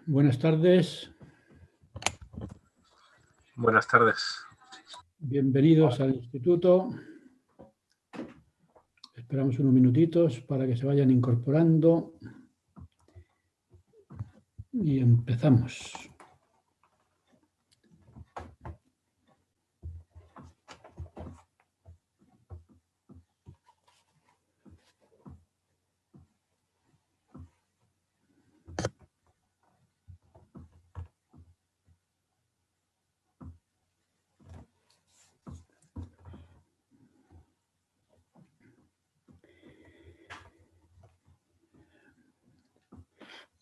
Buenas tardes. Buenas tardes. Bienvenidos al instituto. Esperamos unos minutitos para que se vayan incorporando y empezamos.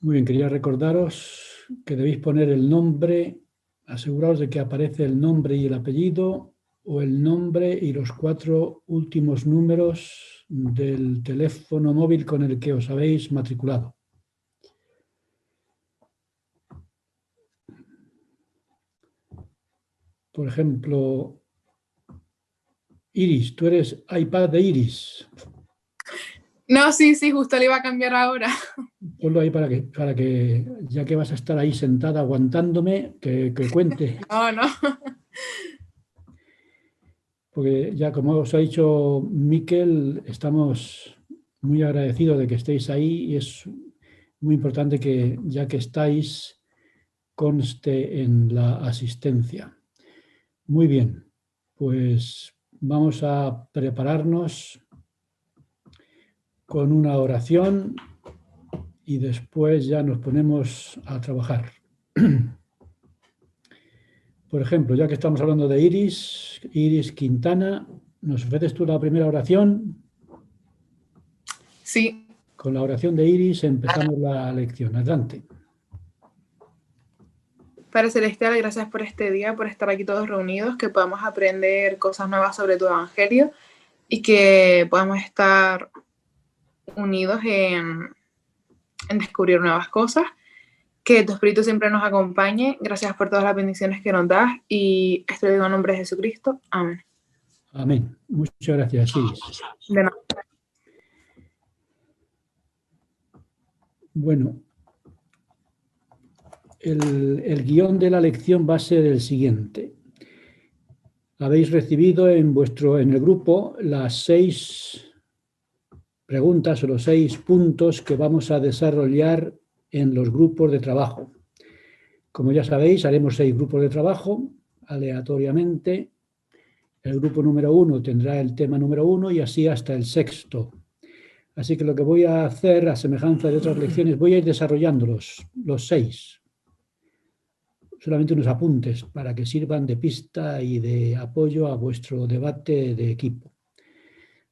Muy bien, quería recordaros que debéis poner el nombre, aseguraos de que aparece el nombre y el apellido o el nombre y los 4 últimos números del teléfono móvil con el que os habéis matriculado. Por ejemplo, Iris, tú eres iPad de Iris. No, sí, justo le iba a cambiar ahora. Ponlo ahí para que ya que vas a estar ahí sentada aguantándome, que cuente. No. Porque ya como os ha dicho Miquel, estamos muy agradecidos de que estéis ahí y es muy importante que ya que estáis, conste en la asistencia. Muy bien, pues vamos a prepararnos con una oración y después ya nos ponemos a trabajar. Por ejemplo, ya que estamos hablando de Iris Quintana, ¿nos ofreces tú la primera oración? Sí. Con la oración de Iris empezamos la lección. Adelante. Padre Celestial, gracias por este día, por estar aquí todos reunidos, que podamos aprender cosas nuevas sobre tu evangelio y que podamos estar unidos en descubrir nuevas cosas. Que tu Espíritu siempre nos acompañe. Gracias por todas las bendiciones que nos das y esto lo digo en nombre de Jesucristo. Amén. Amén. Muchas gracias, Iris. De nada. Bueno, el guión de la lección va a ser el siguiente. Habéis recibido en el grupo las 6 preguntas o los 6 puntos que vamos a desarrollar en los grupos de trabajo. Como ya sabéis, haremos 6 grupos de trabajo aleatoriamente. El grupo número 1 tendrá el tema número 1 y así hasta el 6º. Así que lo que voy a hacer, a semejanza de otras lecciones, voy a ir desarrollándolos, los 6. Solamente unos apuntes para que sirvan de pista y de apoyo a vuestro debate de equipo.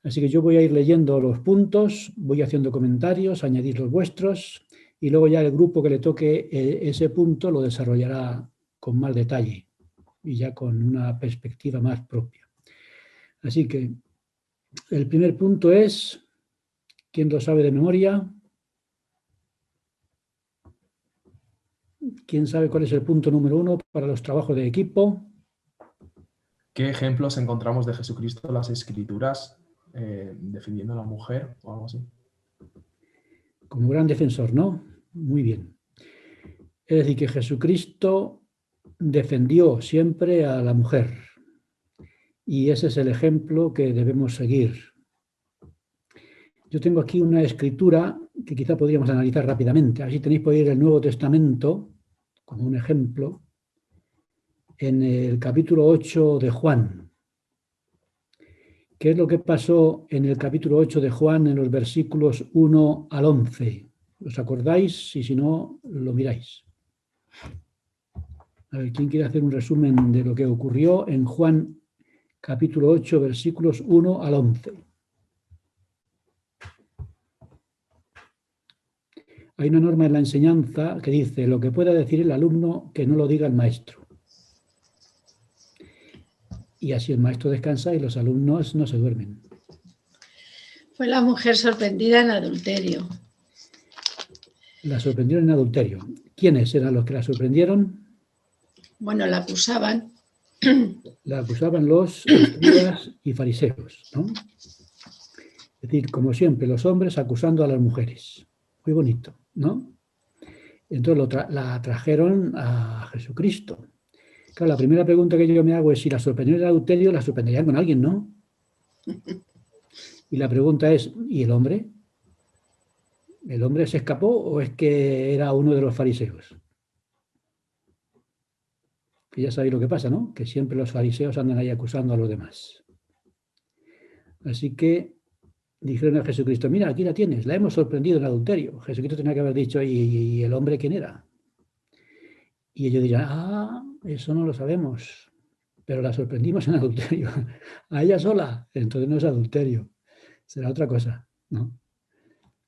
Así que yo voy a ir leyendo los puntos, voy haciendo comentarios, añadir los vuestros y luego ya el grupo que le toque ese punto lo desarrollará con más detalle y ya con una perspectiva más propia. Así que el primer punto es, ¿quién lo sabe de memoria? ¿Quién sabe cuál es el punto número 1 para los trabajos de equipo? ¿Qué ejemplos encontramos de Jesucristo en las Escrituras defendiendo a la mujer o algo así? Como gran defensor, ¿no? Muy bien. Es decir, que Jesucristo defendió siempre a la mujer y ese es el ejemplo que debemos seguir. Yo tengo aquí una escritura que quizá podríamos analizar rápidamente. Así tenéis por ahí el Nuevo Testamento como un ejemplo en el capítulo 8 de Juan. ¿Qué es lo que pasó en el capítulo 8 de Juan en los versículos 1 al 11? ¿Os acordáis? Y si no, lo miráis. A ver, ¿quién quiere hacer un resumen de lo que ocurrió en Juan capítulo 8, versículos 1 al 11? Hay una norma en la enseñanza que dice: lo que pueda decir el alumno, que no lo diga el maestro. Y así el maestro descansa y los alumnos no se duermen. Fue la mujer sorprendida en adulterio. La sorprendieron en adulterio. ¿Quiénes eran los que la sorprendieron? Bueno, la acusaban. La acusaban los escribas y fariseos, ¿no? Es decir, como siempre, los hombres acusando a las mujeres. Muy bonito, ¿no? Entonces la trajeron a Jesucristo. Claro, la primera pregunta que yo me hago es si la sorprendieron en el adulterio, la sorprenderían con alguien, ¿no? Y la pregunta es, ¿y el hombre? ¿El hombre se escapó o es que era uno de los fariseos? Que ya sabéis lo que pasa, ¿no? Que siempre los fariseos andan ahí acusando a los demás. Así que dijeron a Jesucristo, mira, aquí la tienes, la hemos sorprendido en adulterio. Jesucristo tenía que haber dicho, ¿y el hombre quién era? Y ellos dirán, eso no lo sabemos, pero la sorprendimos en adulterio. A ella sola, entonces no es adulterio, será otra cosa, ¿no?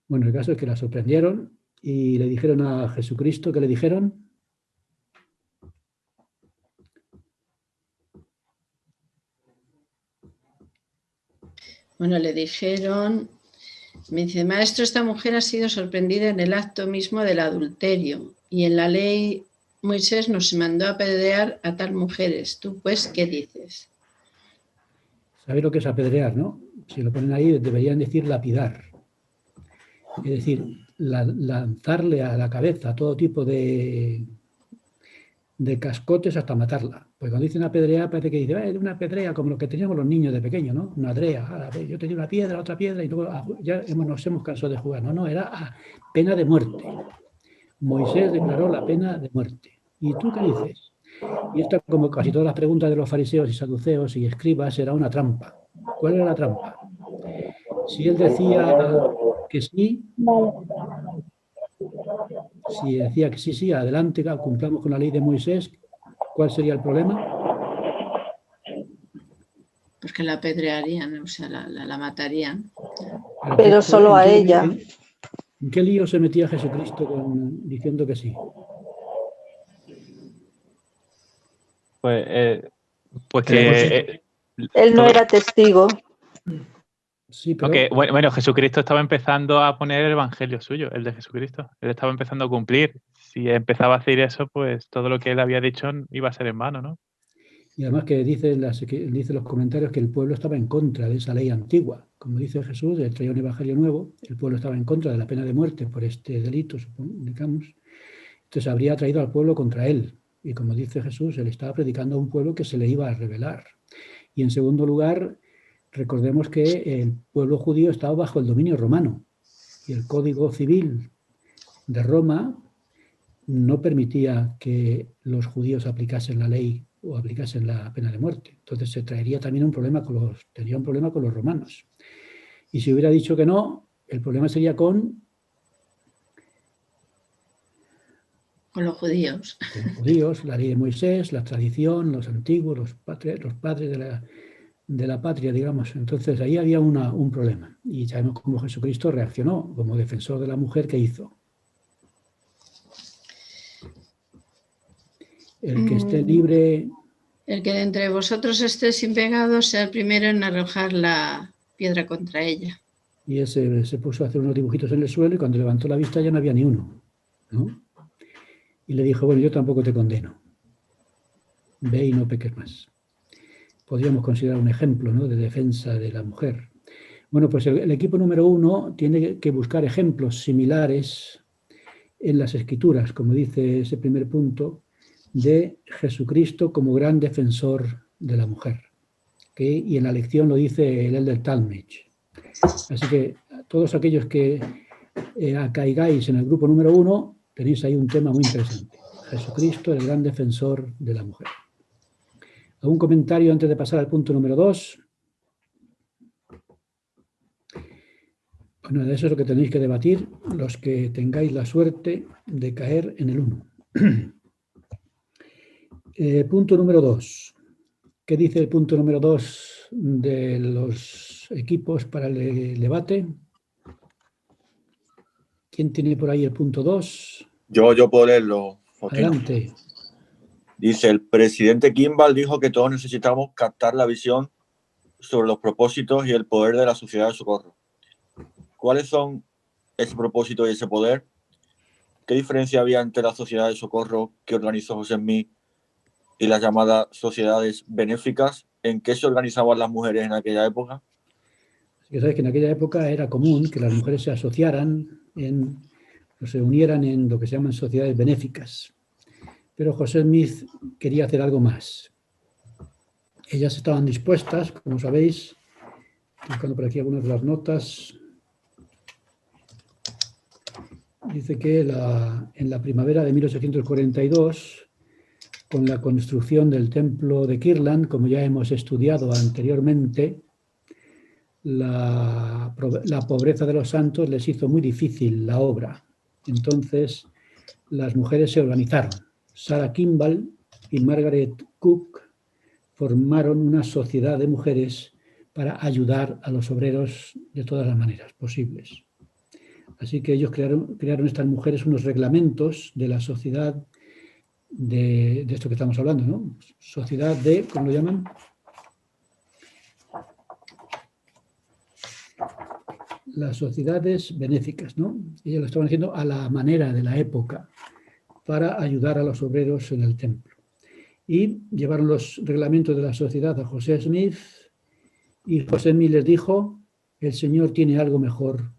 Bueno, el caso es que la sorprendieron y le dijeron a Jesucristo, ¿qué le dijeron? Bueno, le dijeron, me dice, maestro, esta mujer ha sido sorprendida en el acto mismo del adulterio y en la ley Moisés nos mandó a apedrear a tal mujeres. ¿Tú pues qué dices? ¿Sabéis lo que es apedrear, no? Si lo ponen ahí, deberían decir lapidar. Es decir, lanzarle a la cabeza todo tipo de cascotes hasta matarla. Pues cuando dicen apedrear, parece que dice, una pedrea como lo que teníamos los niños de pequeño, ¿no? Una adrea. Yo tenía una piedra, otra piedra, y luego ya nos hemos cansado de jugar. No, era pena de muerte. Moisés declaró la pena de muerte. ¿Y tú qué dices? Y esta, como casi todas las preguntas de los fariseos y saduceos y escribas, era una trampa. ¿Cuál era la trampa? Si él decía que sí, si decía que sí, adelante, cumplamos con la ley de Moisés, ¿cuál sería el problema? Pues que la apedrearían, o sea, la matarían. Pero solo a ella. ¿En qué lío se metía Jesucristo diciendo que sí? Pues que... Él no era testigo. Sí, pero... Okay, bueno, Jesucristo estaba empezando a poner el evangelio suyo, el de Jesucristo. Él estaba empezando a cumplir. Si empezaba a hacer eso, pues todo lo que él había dicho iba a ser en vano, ¿no? Y además que dice los comentarios que el pueblo estaba en contra de esa ley antigua. Como dice Jesús, él traía un evangelio nuevo, el pueblo estaba en contra de la pena de muerte por este delito, digamos. Entonces habría traído al pueblo contra él. Y como dice Jesús, él estaba predicando a un pueblo que se le iba a rebelar. Y en segundo lugar, recordemos que el pueblo judío estaba bajo el dominio romano. Y el Código Civil de Roma no permitía que los judíos aplicasen la ley o aplicasen la pena de muerte. Entonces se traería también tendría un problema con los romanos. Y si hubiera dicho que no, el problema sería con los judíos. Con los judíos, la ley de Moisés, la tradición, los antiguos, los padres de la patria, digamos. Entonces ahí había un problema. Y sabemos cómo Jesucristo reaccionó como defensor de la mujer que hizo. El que esté libre... El que de entre vosotros esté sin pecado sea el primero en arrojar la piedra contra ella. Y ese se puso a hacer unos dibujitos en el suelo y cuando levantó la vista ya no había ni uno, ¿no? Y le dijo, bueno, yo tampoco te condeno. Ve y no peques más. Podríamos considerar un ejemplo, ¿no?, de defensa de la mujer. Bueno, pues el equipo número 1 tiene que buscar ejemplos similares en las Escrituras, como dice ese primer punto, de Jesucristo como gran defensor de la mujer. ¿Okay? Y en la lección lo dice el Elder Talmage. Así que todos aquellos que caigáis en el grupo número 1, tenéis ahí un tema muy interesante. Jesucristo, el gran defensor de la mujer. ¿Algún comentario antes de pasar al punto número 2? Bueno, de eso es lo que tenéis que debatir los que tengáis la suerte de caer en el 1. Punto número 2. ¿Qué dice el punto número 2 de los equipos para el debate? ¿Quién tiene por ahí el punto 2? Yo puedo leerlo, Joaquín. Adelante. Dice, el presidente Kimball dijo que todos necesitamos captar la visión sobre los propósitos y el poder de la sociedad de socorro. ¿Cuáles son ese propósito y ese poder? ¿Qué diferencia había entre la sociedad de socorro que organizó José Smith y las llamadas sociedades benéficas? ¿En qué se organizaban las mujeres en aquella época? Así que sabes que en aquella época era común que las mujeres se asociaran en o se unieran en lo que se llaman sociedades benéficas. Pero José Smith quería hacer algo más. Ellas estaban dispuestas, como sabéis, buscando por aquí algunas de las notas. Dice que en la primavera de 1842, con la construcción del templo de Kirtland, como ya hemos estudiado anteriormente, la pobreza de los santos les hizo muy difícil la obra. Entonces, las mujeres se organizaron. Sarah Kimball y Margaret Cook formaron una sociedad de mujeres para ayudar a los obreros de todas las maneras posibles. Así que ellos crearon estas mujeres unos reglamentos de la sociedad de esto que estamos hablando, ¿no? Sociedad de, ¿cómo lo llaman? Las sociedades benéficas, ¿no? Ellos lo estaban haciendo a la manera de la época para ayudar a los obreros en el templo. Y llevaron los reglamentos de la sociedad a José Smith y José Smith les dijo: el Señor tiene algo mejor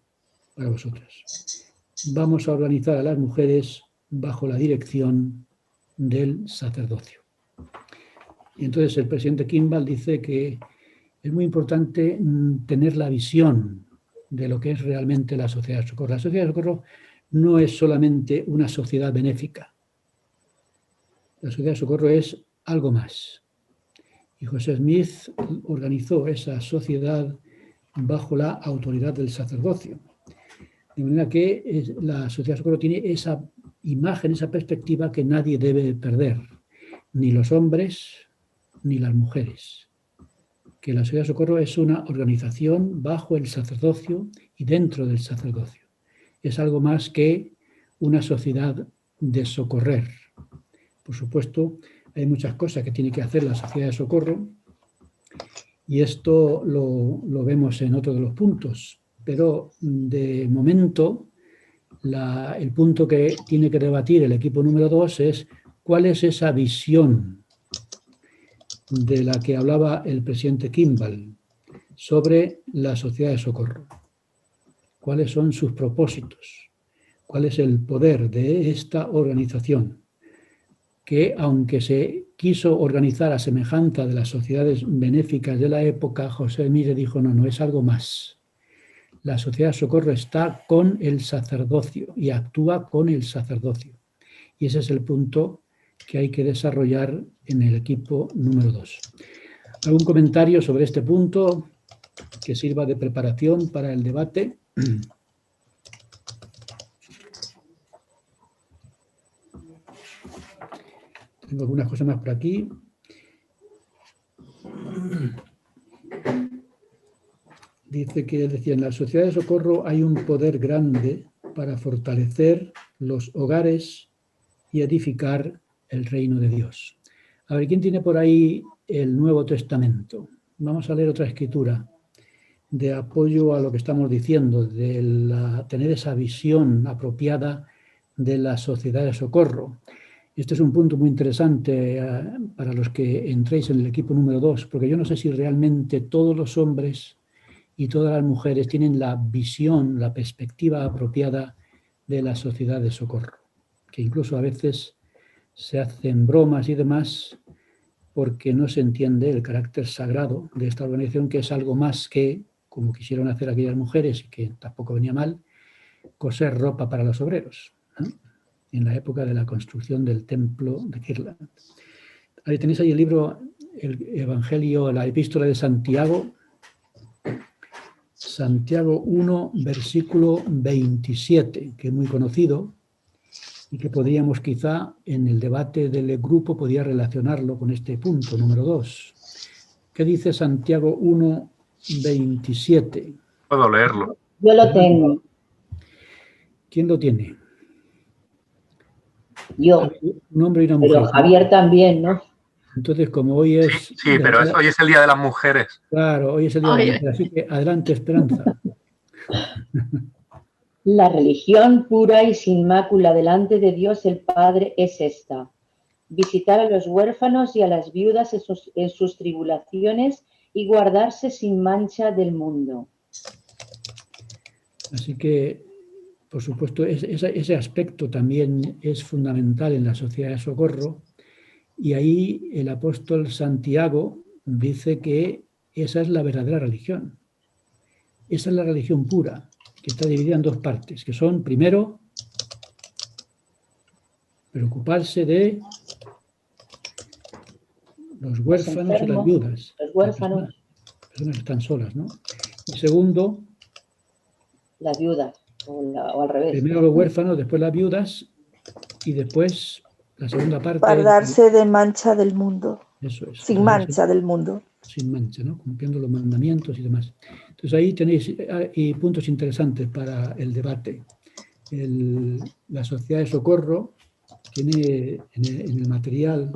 para vosotras. Vamos a organizar a las mujeres bajo la dirección del sacerdocio. Y entonces el presidente Kimball dice que es muy importante tener la visión de lo que es realmente la Sociedad de Socorro. La Sociedad de Socorro no es solamente una sociedad benéfica. La Sociedad de Socorro es algo más. Y José Smith organizó esa sociedad bajo la autoridad del sacerdocio. De manera que la Sociedad de Socorro tiene esa imagen, esa perspectiva que nadie debe perder, ni los hombres ni las mujeres. Que la Sociedad de Socorro es una organización bajo el sacerdocio y dentro del sacerdocio. Es algo más que una sociedad de socorrer. Por supuesto, hay muchas cosas que tiene que hacer la Sociedad de Socorro y esto lo vemos en otro de los puntos. Pero de momento, el punto que tiene que debatir el equipo número 2 es cuál es esa visión de la que hablaba el presidente Kimball sobre la Sociedad de Socorro. ¿Cuáles son sus propósitos? ¿Cuál es el poder de esta organización? Que aunque se quiso organizar a semejanza de las sociedades benéficas de la época, José Mire dijo, no, es algo más. La Sociedad de Socorro está con el sacerdocio y actúa con el sacerdocio. Y ese es el punto que hay que desarrollar en el equipo número 2. ¿Algún comentario sobre este punto que sirva de preparación para el debate? Tengo algunas cosas más por aquí. Dice que, decía, en la Sociedad de Socorro hay un poder grande para fortalecer los hogares y edificar el reino de Dios. A ver, ¿quién tiene por ahí el Nuevo Testamento? Vamos a leer otra escritura de apoyo a lo que estamos diciendo, de tener esa visión apropiada de la Sociedad de Socorro. Este es un punto muy interesante para los que entréis en el equipo número 2, porque yo no sé si realmente todos los hombres y todas las mujeres tienen la visión, la perspectiva apropiada de la Sociedad de Socorro, que incluso a veces se hacen bromas y demás porque no se entiende el carácter sagrado de esta organización, que es algo más que, como quisieron hacer aquellas mujeres, y que tampoco venía mal, coser ropa para los obreros, ¿no? En la época de la construcción del templo de Kirtland. Ahí tenéis ahí el libro, el Evangelio, la Epístola de Santiago, Santiago 1, versículo 27, que es muy conocido y que podríamos quizá en el debate del grupo podría relacionarlo con este punto número 2. ¿Qué dice Santiago 1, 27? Puedo leerlo. Yo lo tengo. ¿Quién lo tiene? Yo. Un hombre y una mujer. Pero Javier también, ¿no? Entonces, como hoy es... Sí, pero hoy es el Día de las Mujeres. Claro, hoy es el Día de las Mujeres, así que adelante, Esperanza. La religión pura y sin mácula delante de Dios el Padre es esta: visitar a los huérfanos y a las viudas en sus tribulaciones y guardarse sin mancha del mundo. Así que por supuesto, ese aspecto también es fundamental en la sociedad de socorro, y ahí el apóstol Santiago dice que esa es la verdadera religión. Esa es la religión pura, que está dividida en dos partes, que son, primero, preocuparse de los huérfanos y las viudas. Los huérfanos. Las personas que están solas, ¿no? Y segundo, las viudas, o al revés. Primero los huérfanos, después las viudas, y después la segunda parte. Guardarse de mancha del mundo. Eso es. Sin mancha del mundo. Sin mancha, ¿no? Cumpliendo los mandamientos y demás. Entonces ahí tenéis puntos interesantes para el debate. La sociedad de socorro tiene en el material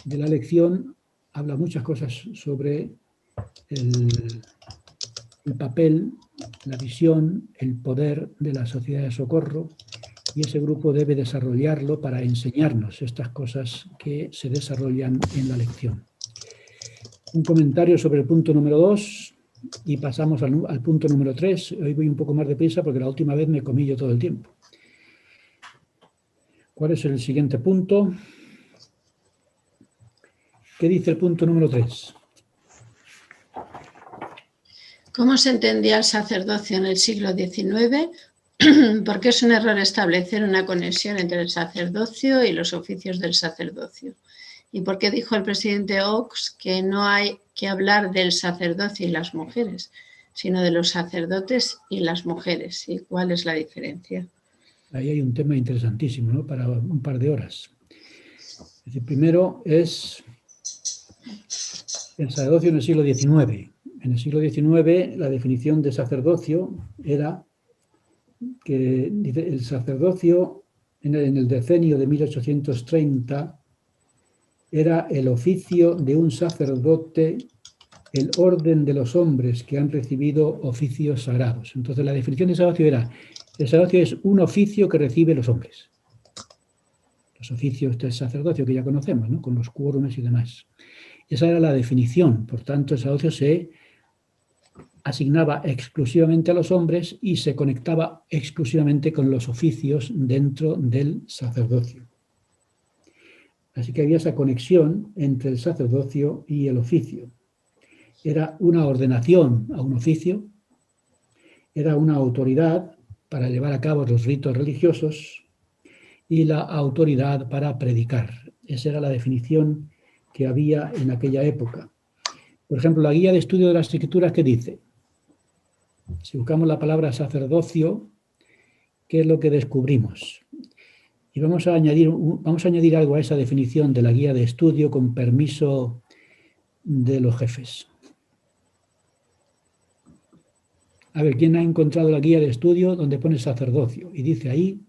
de la lección, habla muchas cosas sobre el papel, la visión, el poder de la sociedad de socorro, y ese grupo debe desarrollarlo para enseñarnos estas cosas que se desarrollan en la lección. Un comentario sobre el punto número 2 y pasamos al punto número 3. Hoy voy un poco más deprisa porque la última vez me comí yo todo el tiempo. ¿Cuál es el siguiente punto? ¿Qué dice el punto número 3? ¿Cómo se entendía el sacerdocio en el siglo XIX? Porque es un error establecer una conexión entre el sacerdocio y los oficios del sacerdocio. ¿Y por qué dijo el presidente Oaks que no hay que hablar del sacerdocio y las mujeres, sino de los sacerdotes y las mujeres? ¿Y cuál es la diferencia? Ahí hay un tema interesantísimo, ¿no? Para un par de horas. Es decir, primero es el sacerdocio en el siglo XIX. En el siglo XIX la definición de sacerdocio era que dice, el sacerdocio en el decenio de 1830 era el oficio de un sacerdote, el orden de los hombres que han recibido oficios sagrados. Entonces la definición de sacerdocio era, el sacerdocio es un oficio que recibe los hombres. Los oficios del sacerdocio que ya conocemos, ¿no? Con los quórumes y demás. Esa era la definición. Por tanto, el sacerdocio se asignaba exclusivamente a los hombres y se conectaba exclusivamente con los oficios dentro del sacerdocio. Así que había esa conexión entre el sacerdocio y el oficio. Era una ordenación a un oficio, era una autoridad para llevar a cabo los ritos religiosos y la autoridad para predicar. Esa era la definición que había en aquella época. Por ejemplo, la guía de estudio de las Escrituras, ¿qué dice? Si buscamos la palabra sacerdocio, ¿qué es lo que descubrimos? Y vamos a añadir algo a esa definición de la guía de estudio con permiso de los jefes. A ver, ¿quién ha encontrado la guía de estudio donde pone sacerdocio? Y dice ahí...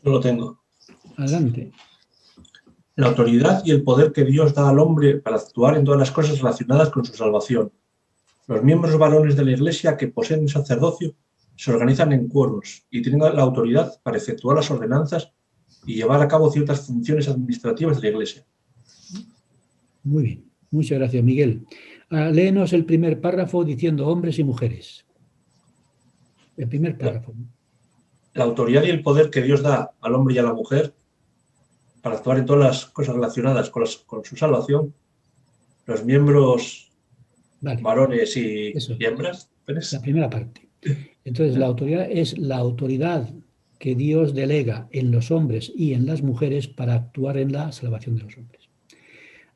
Yo lo tengo. Adelante. La autoridad y el poder que Dios da al hombre para actuar en todas las cosas relacionadas con su salvación. Los miembros varones de la Iglesia que poseen el sacerdocio se organizan en quórums y tienen la autoridad para efectuar las ordenanzas y llevar a cabo ciertas funciones administrativas de la Iglesia. Muy bien. Muchas gracias, Miguel. Léenos el primer párrafo diciendo hombres y mujeres. El primer párrafo. La autoridad y el poder que Dios da al hombre y a la mujer para actuar en todas las cosas relacionadas con su salvación, los miembros varones y hembras. La primera parte. Entonces, la autoridad es la autoridad que Dios delega en los hombres y en las mujeres para actuar en la salvación de los hombres.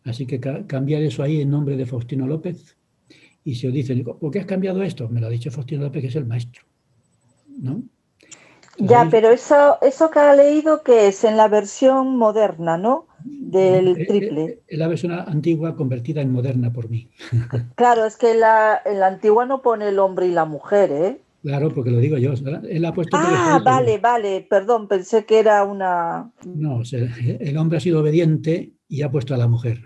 Así que cambiar eso ahí en nombre de Faustino López. Y si os dicen, ¿por qué has cambiado esto? Me lo ha dicho Faustino López, que es el maestro, ¿no? Entonces, ya, pero eso que ha leído, que es en la versión moderna, ¿no? Del triple. Es la versión antigua convertida en moderna por mí. Claro, es que en la antigua no pone el hombre y la mujer, ¿eh? Claro, porque lo digo yo. Él ha puesto vale, perdón, pensé que era una... No, el hombre ha sido obediente y ha puesto a la mujer.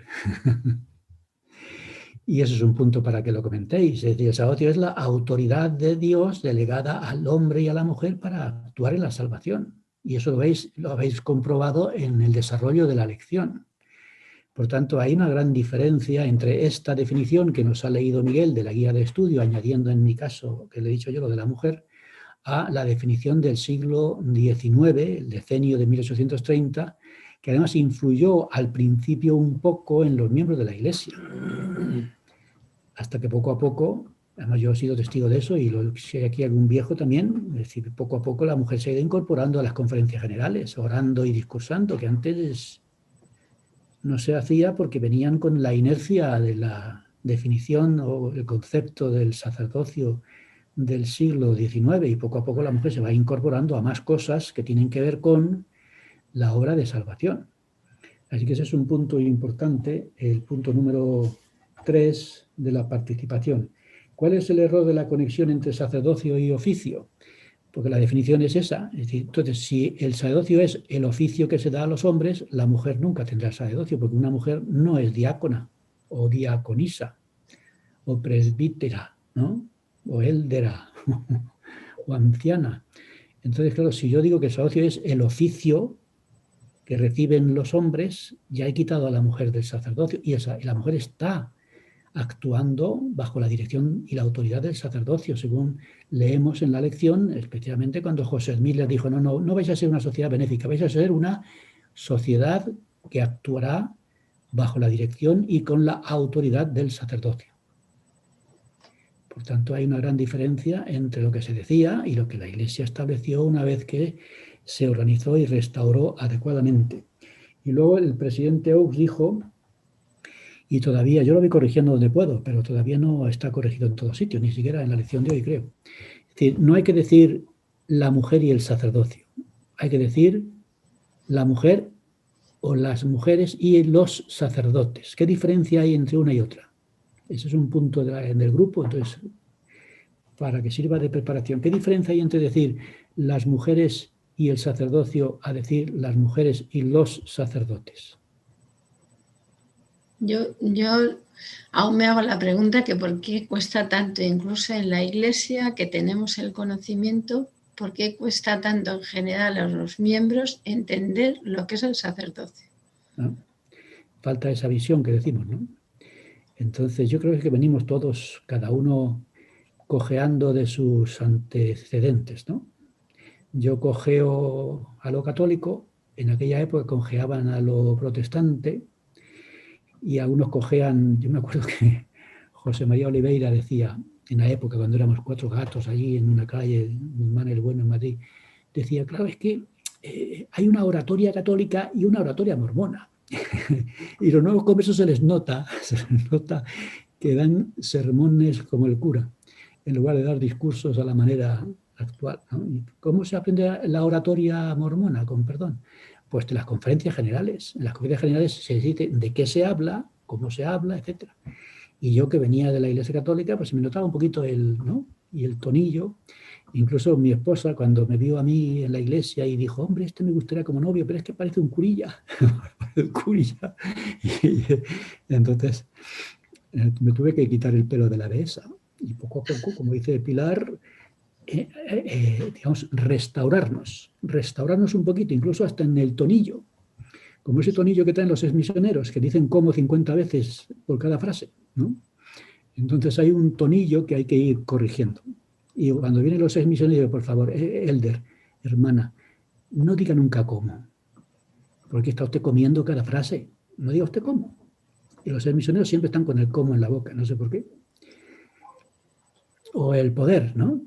Y eso es un punto para que lo comentéis. Es decir, el sacerdocio es la autoridad de Dios delegada al hombre y a la mujer para actuar en la salvación. Y eso lo habéis comprobado en el desarrollo de la lección. Por tanto, hay una gran diferencia entre esta definición que nos ha leído Miguel de la guía de estudio, añadiendo en mi caso, que le he dicho yo, lo de la mujer, a la definición del siglo XIX, el decenio de 1830, que además influyó al principio un poco en los miembros de la Iglesia. Hasta que poco a poco, además yo he sido testigo de eso, y si hay aquí algún viejo también, es decir, poco a poco la mujer se ha ido incorporando a las conferencias generales, orando y discursando, que antes no se hacía porque venían con la inercia de la definición o el concepto del sacerdocio del siglo XIX, y poco a poco la mujer se va incorporando a más cosas que tienen que ver con la obra de salvación. Así que ese es un punto importante, el punto número 3 de la participación. ¿Cuál es el error de la conexión entre sacerdocio y oficio? Porque la definición es esa. Es decir, entonces, si el sacerdocio es el oficio que se da a los hombres, la mujer nunca tendrá sacerdocio, porque una mujer no es diácona, o diaconisa, o presbítera, ¿no? O éldera, o anciana. Entonces, claro, si yo digo que el sacerdocio es el oficio que reciben los hombres, ya he quitado a la mujer del sacerdocio, y la mujer está actuando bajo la dirección y la autoridad del sacerdocio, según leemos en la lección, especialmente cuando José Smith les dijo, no vais a ser una sociedad benéfica, vais a ser una sociedad que actuará bajo la dirección y con la autoridad del sacerdocio. Por tanto, hay una gran diferencia entre lo que se decía y lo que la Iglesia estableció una vez que se organizó y restauró adecuadamente. Y luego el presidente Oakes dijo, y todavía, yo lo voy corrigiendo donde puedo, pero todavía no está corregido en todos sitios, ni siquiera en la lección de hoy, creo. Es decir, no hay que decir la mujer y el sacerdocio. Hay que decir la mujer o las mujeres y los sacerdotes. ¿Qué diferencia hay entre una y otra? Ese es un punto del grupo, entonces, para que sirva de preparación. ¿Qué diferencia hay entre decir las mujeres y el sacerdocio a decir las mujeres y los sacerdotes? Yo aún me hago la pregunta que por qué cuesta tanto, incluso en la Iglesia, que tenemos el conocimiento, por qué cuesta tanto en general a los miembros entender lo que es el sacerdocio. ¿No? Falta esa visión que decimos, ¿no? Entonces yo creo que venimos todos, cada uno cojeando de sus antecedentes, ¿no? Yo cojeo a lo católico, en aquella época cojeaban a lo protestante, y algunos cojean, yo me acuerdo que José María Oliveira decía, en la época cuando éramos 4 gatos allí en una calle, Guzmán el Bueno en Madrid, decía, claro, es que hay una oratoria católica y una oratoria mormona. Y los nuevos conversos se les nota que dan sermones como el cura, en lugar de dar discursos a la manera actual, ¿no? ¿Y cómo se aprende la oratoria mormona, con perdón? Pues de las conferencias generales. En las conferencias generales se dice de qué se habla, cómo se habla, etc. Y yo, que venía de la Iglesia Católica, pues me notaba un poquito ¿no? Y el tonillo. Incluso mi esposa, cuando me vio a mí en la iglesia y dijo, hombre, me gustaría como novio, pero es que parece un curilla. Un curilla. Y entonces me tuve que quitar el pelo de la dehesa. Y poco a poco, como dice Pilar, digamos, restaurarnos un poquito, incluso hasta en el tonillo, como ese tonillo que traen los exmisioneros, que dicen como 50 veces por cada frase, ¿no? Entonces hay un tonillo que hay que ir corrigiendo. Y cuando vienen los exmisioneros, por favor, elder, hermana, no diga nunca cómo, porque está usted comiendo cada frase, no diga usted cómo. Y los exmisioneros siempre están con el cómo en la boca, no sé por qué. O el poder, ¿no?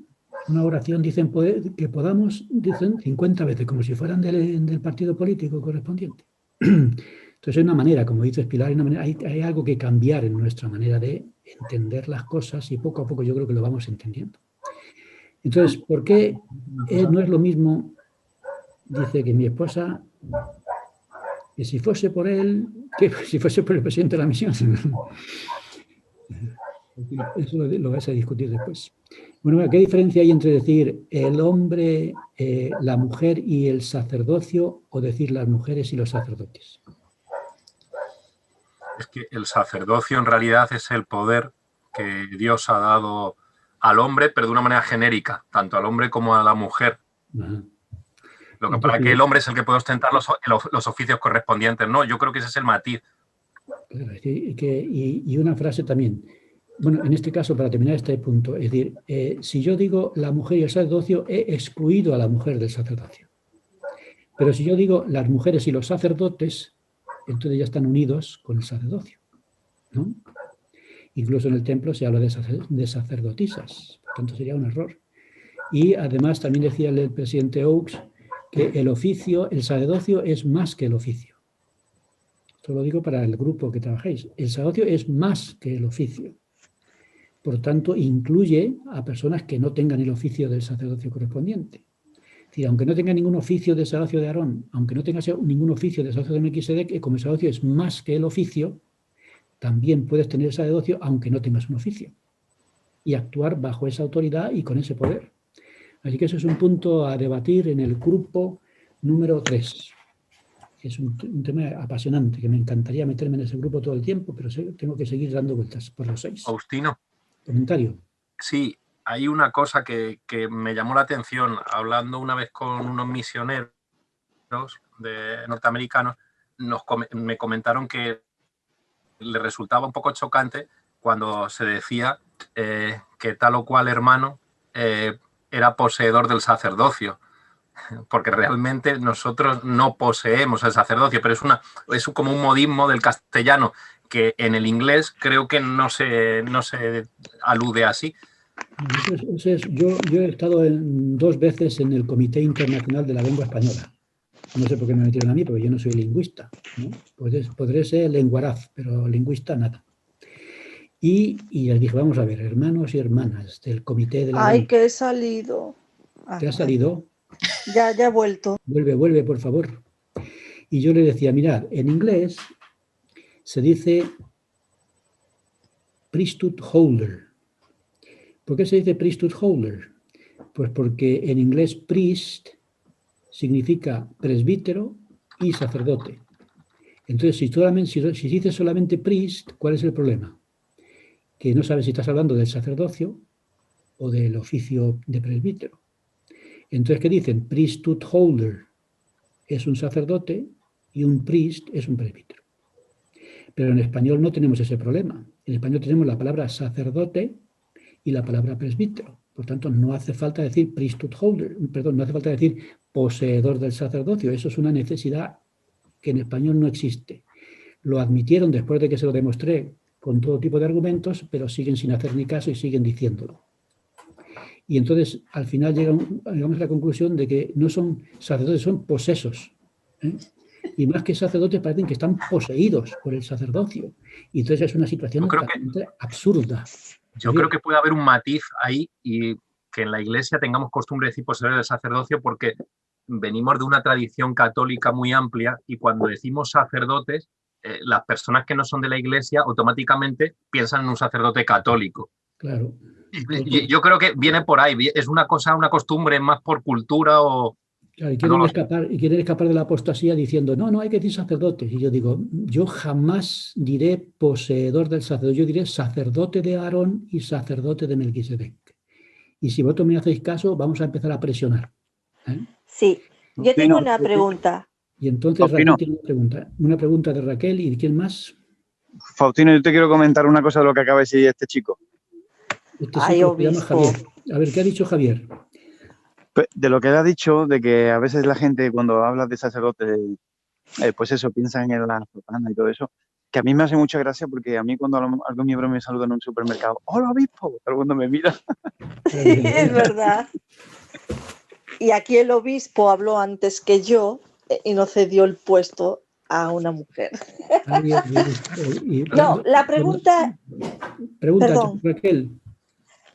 Una oración dicen que podamos, dicen 50 veces, como si fueran del partido político correspondiente. Entonces hay una manera, como dices Pilar, hay algo que cambiar en nuestra manera de entender las cosas, y poco a poco yo creo que lo vamos entendiendo. Entonces, ¿por qué no es lo mismo? Dice que mi esposa, que si fuese por él, que si fuese por el presidente de la misión. Eso lo vais a discutir después. Bueno, ¿qué diferencia hay entre decir el hombre, la mujer y el sacerdocio, o decir las mujeres y los sacerdotes? Es que el sacerdocio en realidad es el poder que Dios ha dado al hombre, pero de una manera genérica, tanto al hombre como a la mujer. Ajá. Lo que pasa es que el hombre es el que puede ostentar los oficios correspondientes, ¿no? Yo creo que ese es el matiz. Claro, y una frase también. Bueno, en este caso, para terminar este punto, es decir, si yo digo la mujer y el sacerdocio, he excluido a la mujer del sacerdocio. Pero si yo digo las mujeres y los sacerdotes, entonces ya están unidos con el sacerdocio, ¿no? Incluso en el templo se habla de sacerdotisas, por tanto sería un error. Y además también decía el presidente Oakes que el oficio, el sacerdocio es más que el oficio. Esto lo digo para el grupo que trabajéis. El sacerdocio es más que el oficio. Por tanto, incluye a personas que no tengan el oficio del sacerdocio correspondiente. Es decir, aunque no tenga ningún oficio de sacerdocio de Aarón, aunque no tenga ningún oficio de sacerdocio de Melquisedec, como el sacerdocio es más que el oficio, también puedes tener sacerdocio aunque no tengas un oficio. Y actuar bajo esa autoridad y con ese poder. Así que eso es un punto a debatir en el grupo número 3. Es un tema apasionante, que me encantaría meterme en ese grupo todo el tiempo, pero tengo que seguir dando vueltas por los 6. Faustino. Comentario. Sí, hay una cosa que me llamó la atención, hablando una vez con unos misioneros norteamericanos, me comentaron que le resultaba un poco chocante cuando se decía que tal o cual hermano era poseedor del sacerdocio, porque realmente nosotros no poseemos el sacerdocio, pero es como un modismo del castellano que en el inglés creo que no se alude así. Yo he estado 2 veces en el Comité Internacional de la Lengua Española. No sé por qué me metieron a mí, porque yo no soy lingüista, ¿no? Podré ser lenguaraz, pero lingüista nada. Y les dije, vamos a ver, hermanos y hermanas del Comité de la Lengua. Ay, que he salido. ¿Te has salido? Ya he vuelto. Vuelve, por favor. Y yo le decía, mirad, en inglés se dice priesthood holder. ¿Por qué se dice priesthood holder? Pues porque en inglés priest significa presbítero y sacerdote. Entonces, si dices solamente priest, ¿cuál es el problema? Que no sabes si estás hablando del sacerdocio o del oficio de presbítero. Entonces, ¿qué dicen? Priesthood holder es un sacerdote y un priest es un presbítero. Pero en español no tenemos ese problema. En español tenemos la palabra sacerdote y la palabra presbítero. Por tanto, no hace falta decir priesthood holder, no hace falta decir poseedor del sacerdocio. Eso es una necesidad que en español no existe. Lo admitieron después de que se lo demostré con todo tipo de argumentos, pero siguen sin hacer ni caso y siguen diciéndolo. Y entonces, al final llegamos a la conclusión de que no son sacerdotes, son posesos. Y más que sacerdotes parecen que están poseídos por el sacerdocio. Y entonces es una situación absurda. Yo creo que puede haber un matiz ahí y que en la Iglesia tengamos costumbre de decir poseedor del sacerdocio porque venimos de una tradición católica muy amplia y cuando decimos sacerdotes, las personas que no son de la Iglesia automáticamente piensan en un sacerdote católico. Claro. Yo creo que viene por ahí, es una costumbre más por cultura o... Claro, y quieren escapar de la apostasía diciendo, no hay que decir sacerdotes. Y yo digo, yo jamás diré poseedor del sacerdocio, yo diré sacerdote de Aarón y sacerdote de Melquisedec. Y si vosotros me hacéis caso, vamos a empezar a presionar. Sí, yo tengo una pregunta. Y entonces Raquel tiene una pregunta de Raquel, ¿y de quién más? Faustino, yo te quiero comentar una cosa de lo que acaba de decir este chico. Se llama Javier. A ver, ¿qué ha dicho Javier? De lo que él ha dicho, de que a veces la gente cuando habla de sacerdote, pues eso, piensan en la propaganda y todo eso, que a mí me hace mucha gracia porque a mí cuando algún miembro me saluda en un supermercado, ¡hola, obispo! Todo el mundo me mira. Sí, es verdad. Y aquí el obispo habló antes que yo y no cedió el puesto a una mujer. No, la pregunta... Perdón, Raquel.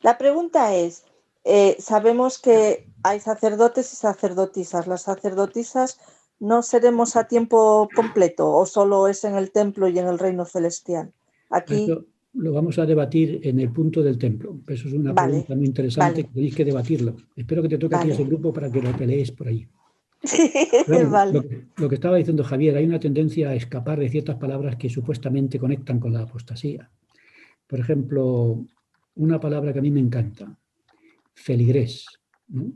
La pregunta es, sabemos que hay sacerdotes y sacerdotisas. ¿Las sacerdotisas no seremos a tiempo completo o solo es en el templo y en el reino celestial? Aquí... Esto lo vamos a debatir en el punto del templo. Eso es una pregunta muy interesante que tenéis que debatirlo. Espero que te toque a ti ese grupo para que lo peleéis por ahí. Bueno, lo que estaba diciendo Javier, hay una tendencia a escapar de ciertas palabras que supuestamente conectan con la apostasía. Por ejemplo, una palabra que a mí me encanta, feligrés, ¿no?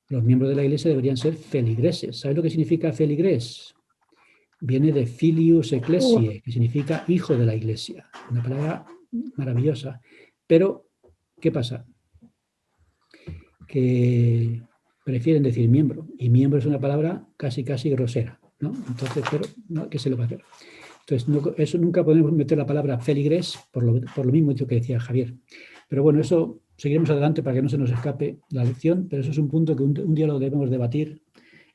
Los miembros de la Iglesia deberían ser feligreses. ¿Sabes lo que significa feligrés? Viene de filius ecclesiae, que significa hijo de la Iglesia. Una palabra maravillosa. Pero, ¿qué pasa? Que prefieren decir miembro, y miembro es una palabra casi grosera, ¿no? Entonces, pero no, ¿qué se lo va a hacer? Entonces, no, eso nunca podemos meter la palabra feligres por lo mismo que decía Javier. Pero bueno, eso seguiremos adelante para que no se nos escape la lección, pero eso es un punto que un día lo debemos debatir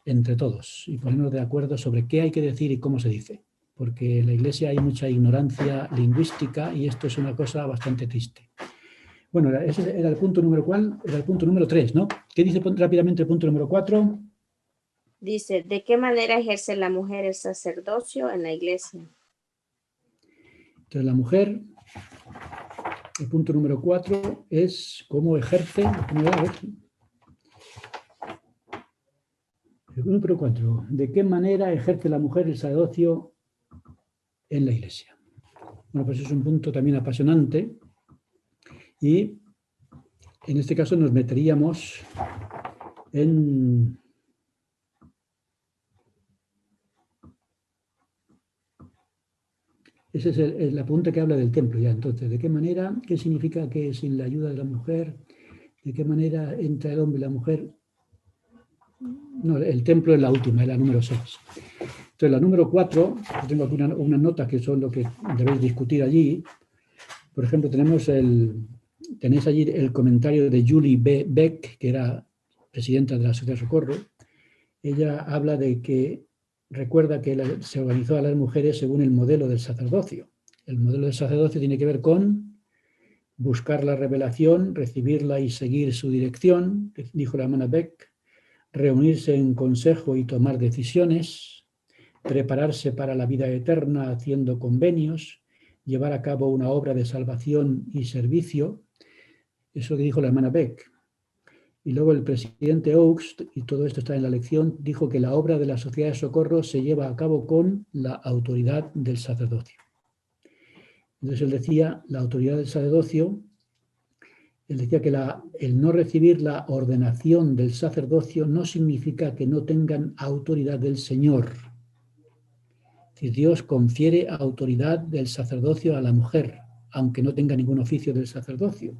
entre todos y ponernos de acuerdo sobre qué hay que decir y cómo se dice. Porque en la Iglesia hay mucha ignorancia lingüística y esto es una cosa bastante triste. Bueno, ese era el punto número ¿cuál? Era el punto número 3, ¿no? ¿Qué dice rápidamente el punto número 4? Dice, ¿de qué manera ejerce la mujer el sacerdocio en la Iglesia? Entonces la mujer, el punto número 4 es cómo ejerce, el número 4, ¿de qué manera ejerce la mujer el sacerdocio en la Iglesia? Bueno, pues es un punto también apasionante y en este caso nos meteríamos en ese es el apunte que habla del templo ya. Entonces, ¿de qué manera? ¿Qué significa que sin la ayuda de la mujer? ¿De qué manera entra el hombre y la mujer? No, el templo es la última, es la número 6. Entonces, la número 4, tengo aquí unas notas que son lo que debéis discutir allí. Por ejemplo, tenéis allí el comentario de Julie B. Beck, que era presidenta de la Sociedad de Socorro. Ella habla de que recuerda que se organizó a las mujeres según el modelo del sacerdocio. El modelo del sacerdocio tiene que ver con buscar la revelación, recibirla y seguir su dirección, dijo la hermana Beck, reunirse en consejo y tomar decisiones, prepararse para la vida eterna haciendo convenios, llevar a cabo una obra de salvación y servicio. Eso que dijo la hermana Beck. Y luego el presidente Oakes, y todo esto está en la lección, dijo que la obra de la Sociedad de Socorro se lleva a cabo con la autoridad del sacerdocio. Entonces él decía, la autoridad del sacerdocio, él decía que el no recibir la ordenación del sacerdocio no significa que no tengan autoridad del Señor. Es decir, Dios confiere autoridad del sacerdocio a la mujer, aunque no tenga ningún oficio del sacerdocio.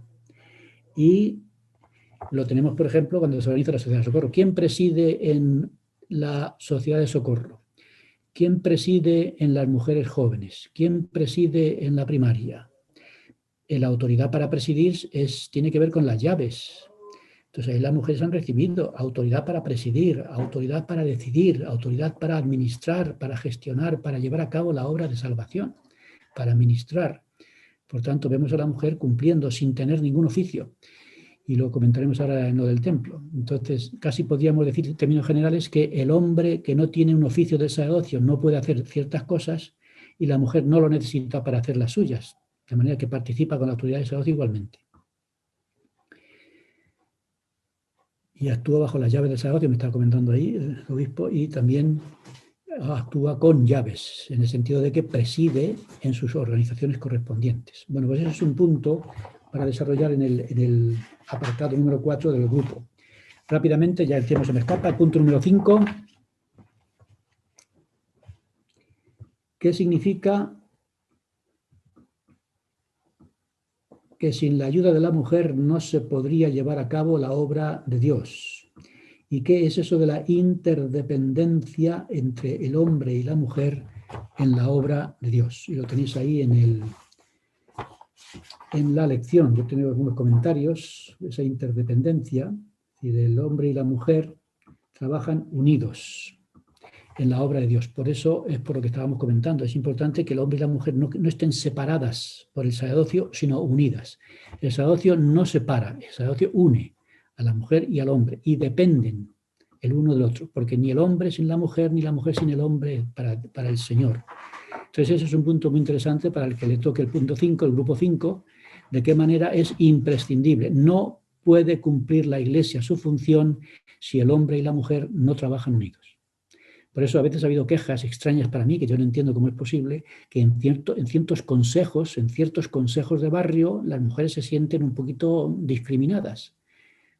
Y lo tenemos, por ejemplo, cuando se organiza la Sociedad de Socorro. ¿Quién preside en la Sociedad de Socorro? ¿Quién preside en las mujeres jóvenes? ¿Quién preside en la primaria? La autoridad para presidir tiene que ver con las llaves. Entonces, ahí las mujeres han recibido autoridad para presidir, autoridad para decidir, autoridad para administrar, para gestionar, para llevar a cabo la obra de salvación, para administrar. Por tanto, vemos a la mujer cumpliendo sin tener ningún oficio. Y lo comentaremos ahora en lo del templo. Entonces, casi podríamos decir en términos generales que el hombre que no tiene un oficio de sacerdocio no puede hacer ciertas cosas y la mujer no lo necesita para hacer las suyas, de manera que participa con la autoridad de sacerdocio igualmente. Y actúa bajo las llaves del sacerdocio, me está comentando ahí el obispo, y también actúa con llaves, en el sentido de que preside en sus organizaciones correspondientes. Bueno, pues ese es un punto para desarrollar en el apartado número 4 del grupo. Rápidamente, ya el tiempo se me escapa, el punto número 5. ¿Qué significa que sin la ayuda de la mujer no se podría llevar a cabo la obra de Dios? ¿Y qué es eso de la interdependencia entre el hombre y la mujer en la obra de Dios? Y lo tenéis ahí en la lección. Yo tengo algunos comentarios. Esa interdependencia, y el hombre y la mujer trabajan unidos en la obra de Dios. Por eso es por lo que estábamos comentando. Es importante que el hombre y la mujer no estén separadas por el sacerdocio, sino unidas. El sacerdocio no separa, el sacerdocio une a la mujer y al hombre, y dependen el uno del otro, porque ni el hombre sin la mujer, ni la mujer sin el hombre para el Señor. Entonces ese es un punto muy interesante para el que le toque el punto 5, el grupo 5, de qué manera es imprescindible. No puede cumplir la Iglesia su función si el hombre y la mujer no trabajan unidos. Por eso a veces ha habido quejas extrañas para mí, que yo no entiendo cómo es posible, que en ciertos consejos de barrio, las mujeres se sienten un poquito discriminadas,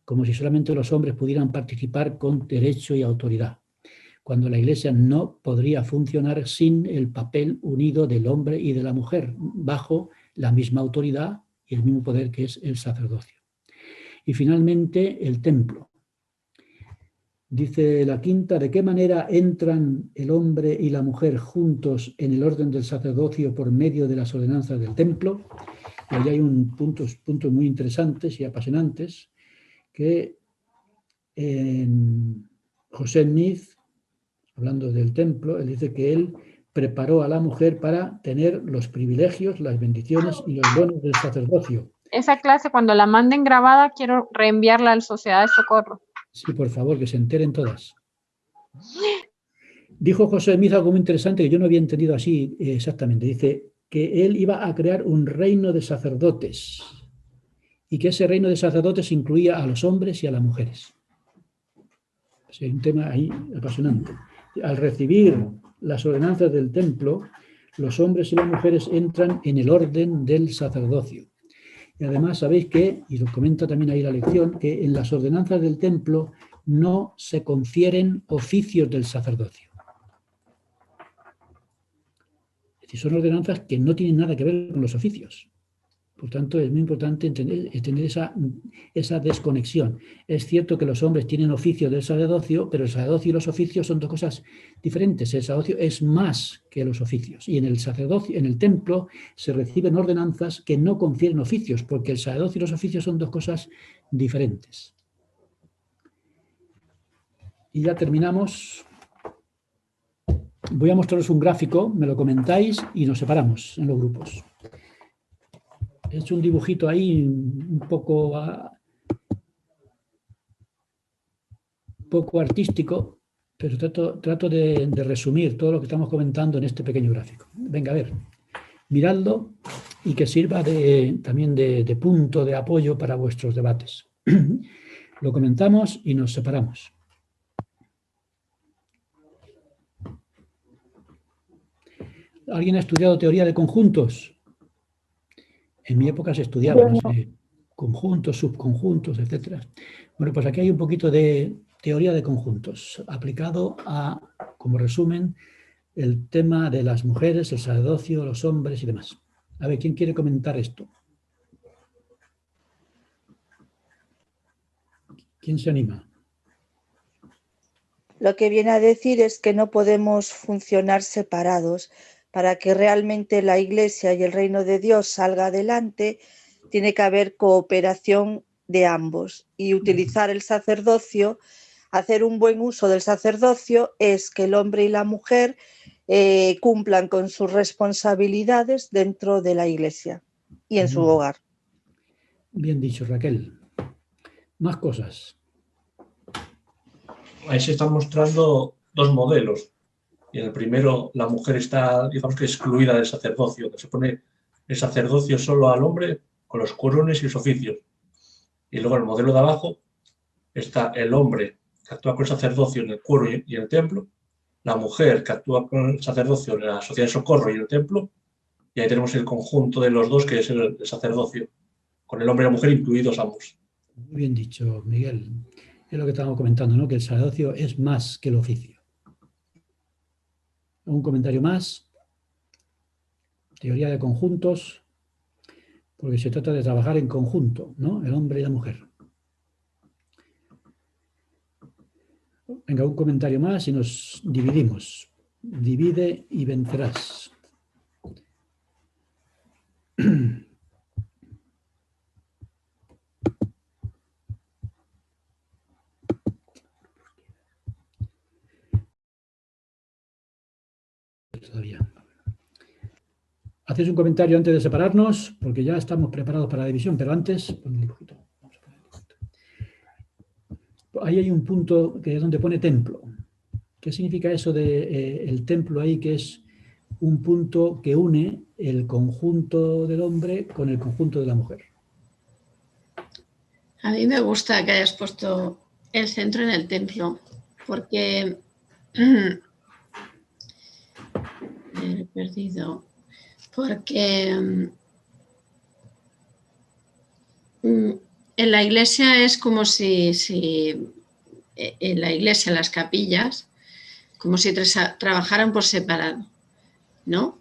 como si solamente los hombres pudieran participar con derecho y autoridad, cuando la Iglesia no podría funcionar sin el papel unido del hombre y de la mujer, bajo la misma autoridad y el mismo poder que es el sacerdocio. Y finalmente, el templo. Dice la quinta, ¿de qué manera entran el hombre y la mujer juntos en el orden del sacerdocio por medio de las ordenanzas del templo? Y ahí hay puntos muy interesantes y apasionantes que José Smith, hablando del templo, él dice que él preparó a la mujer para tener los privilegios, las bendiciones y los dones del sacerdocio. Esa clase, cuando la manden grabada, quiero reenviarla a la Sociedad de Socorro. Sí, por favor, que se enteren todas. Dijo José Smith algo muy interesante que yo no había entendido así exactamente. Dice que él iba a crear un reino de sacerdotes y que ese reino de sacerdotes incluía a los hombres y a las mujeres. O sea, hay un tema ahí apasionante. Al recibir las ordenanzas del templo, los hombres y las mujeres entran en el orden del sacerdocio. Y además sabéis que, y lo comenta también ahí la lección, que en las ordenanzas del templo no se confieren oficios del sacerdocio. Es decir, son ordenanzas que no tienen nada que ver con los oficios. Por tanto, es muy importante tener esa desconexión. Es cierto que los hombres tienen oficio del sacerdocio, pero el sacerdocio y los oficios son dos cosas diferentes. El sacerdocio es más que los oficios. Y en el sacerdocio, en el templo, se reciben ordenanzas que no confieren oficios, porque el sacerdocio y los oficios son dos cosas diferentes. Y ya terminamos. Voy a mostraros un gráfico, me lo comentáis y nos separamos en los grupos. He hecho un dibujito ahí un poco artístico, pero trato de resumir todo lo que estamos comentando en este pequeño gráfico. Venga, a ver, miradlo y que sirva también de punto de apoyo para vuestros debates. Lo comentamos y nos separamos. ¿Alguien ha estudiado teoría de conjuntos? En mi época se estudiaba, no sé, conjuntos, subconjuntos, etc. Bueno, pues aquí hay un poquito de teoría de conjuntos, aplicado a, como resumen, el tema de las mujeres, el sacerdocio, los hombres y demás. A ver, ¿quién quiere comentar esto? ¿Quién se anima? Lo que viene a decir es que no podemos funcionar separados. Para que realmente la Iglesia y el reino de Dios salga adelante, tiene que haber cooperación de ambos. Y utilizar el sacerdocio, hacer un buen uso del sacerdocio, es que el hombre y la mujer cumplan con sus responsabilidades dentro de la Iglesia y en su hogar. Bien dicho, Raquel. Más cosas. Ahí se están mostrando dos modelos. Y en el primero la mujer está, digamos que excluida del sacerdocio, que se pone el sacerdocio solo al hombre con los curones y los oficios. Y luego en el modelo de abajo está el hombre que actúa con el sacerdocio en el cuoro y en el templo, la mujer que actúa con el sacerdocio en la sociedad de socorro y en el templo, y ahí tenemos el conjunto de los dos que es el sacerdocio, con el hombre y la mujer incluidos ambos. Muy bien dicho, Miguel. Es lo que estábamos comentando, ¿no? Que el sacerdocio es más que el oficio. Un comentario más. Teoría de conjuntos, porque se trata de trabajar en conjunto, ¿no? El hombre y la mujer. Venga, un comentario más y nos dividimos. Divide y vencerás. Todavía. Hacéis un comentario antes de separarnos, porque ya estamos preparados para la división, pero antes, pon el dibujito. Ahí hay un punto que es donde pone templo. ¿Qué significa eso de el templo ahí, que es un punto que une el conjunto del hombre con el conjunto de la mujer? A mí me gusta que hayas puesto el centro en el templo, porque me he perdido. Porque en la iglesia es como si en la iglesia, las capillas, como si trabajaran por separado, ¿no?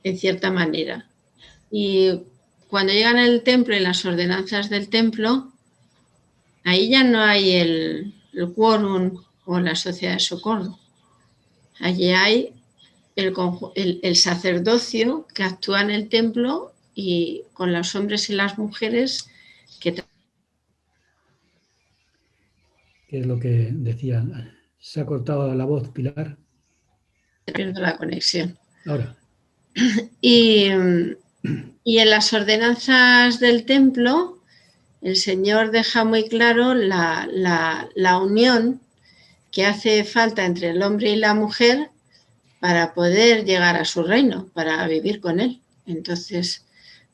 En cierta manera. Y cuando llegan al templo y las ordenanzas del templo, ahí ya no hay el quórum o la sociedad de socorro. Allí hay el sacerdocio que actúa en el templo y con los hombres y las mujeres que... ¿Qué es lo que decían? ¿Se ha cortado la voz, Pilar? Pierdo la conexión. Ahora. Y en las ordenanzas del templo, el Señor deja muy claro la unión que hace falta entre el hombre y la mujer para poder llegar a su reino, para vivir con él. Entonces,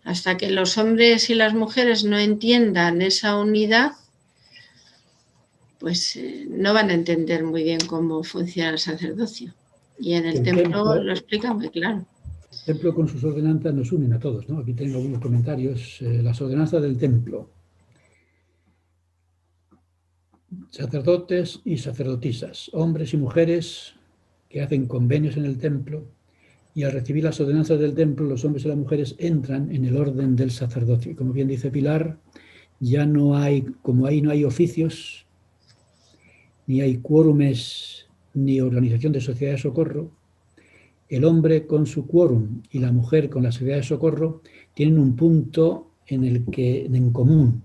hasta que los hombres y las mujeres no entiendan esa unidad, pues no van a entender muy bien cómo funciona el sacerdocio. Y en el templo lo explica muy claro. El templo con sus ordenanzas nos unen a todos, ¿no? Aquí tengo algunos comentarios. Las ordenanzas del templo. Sacerdotes y sacerdotisas, hombres y mujeres que hacen convenios en el templo, y al recibir las ordenanzas del templo, los hombres y las mujeres entran en el orden del sacerdocio. Y como bien dice Pilar, ya no hay, como ahí no hay oficios, ni hay quórumes, ni organización de sociedad de socorro, el hombre con su quórum y la mujer con la sociedad de socorro tienen un punto en común,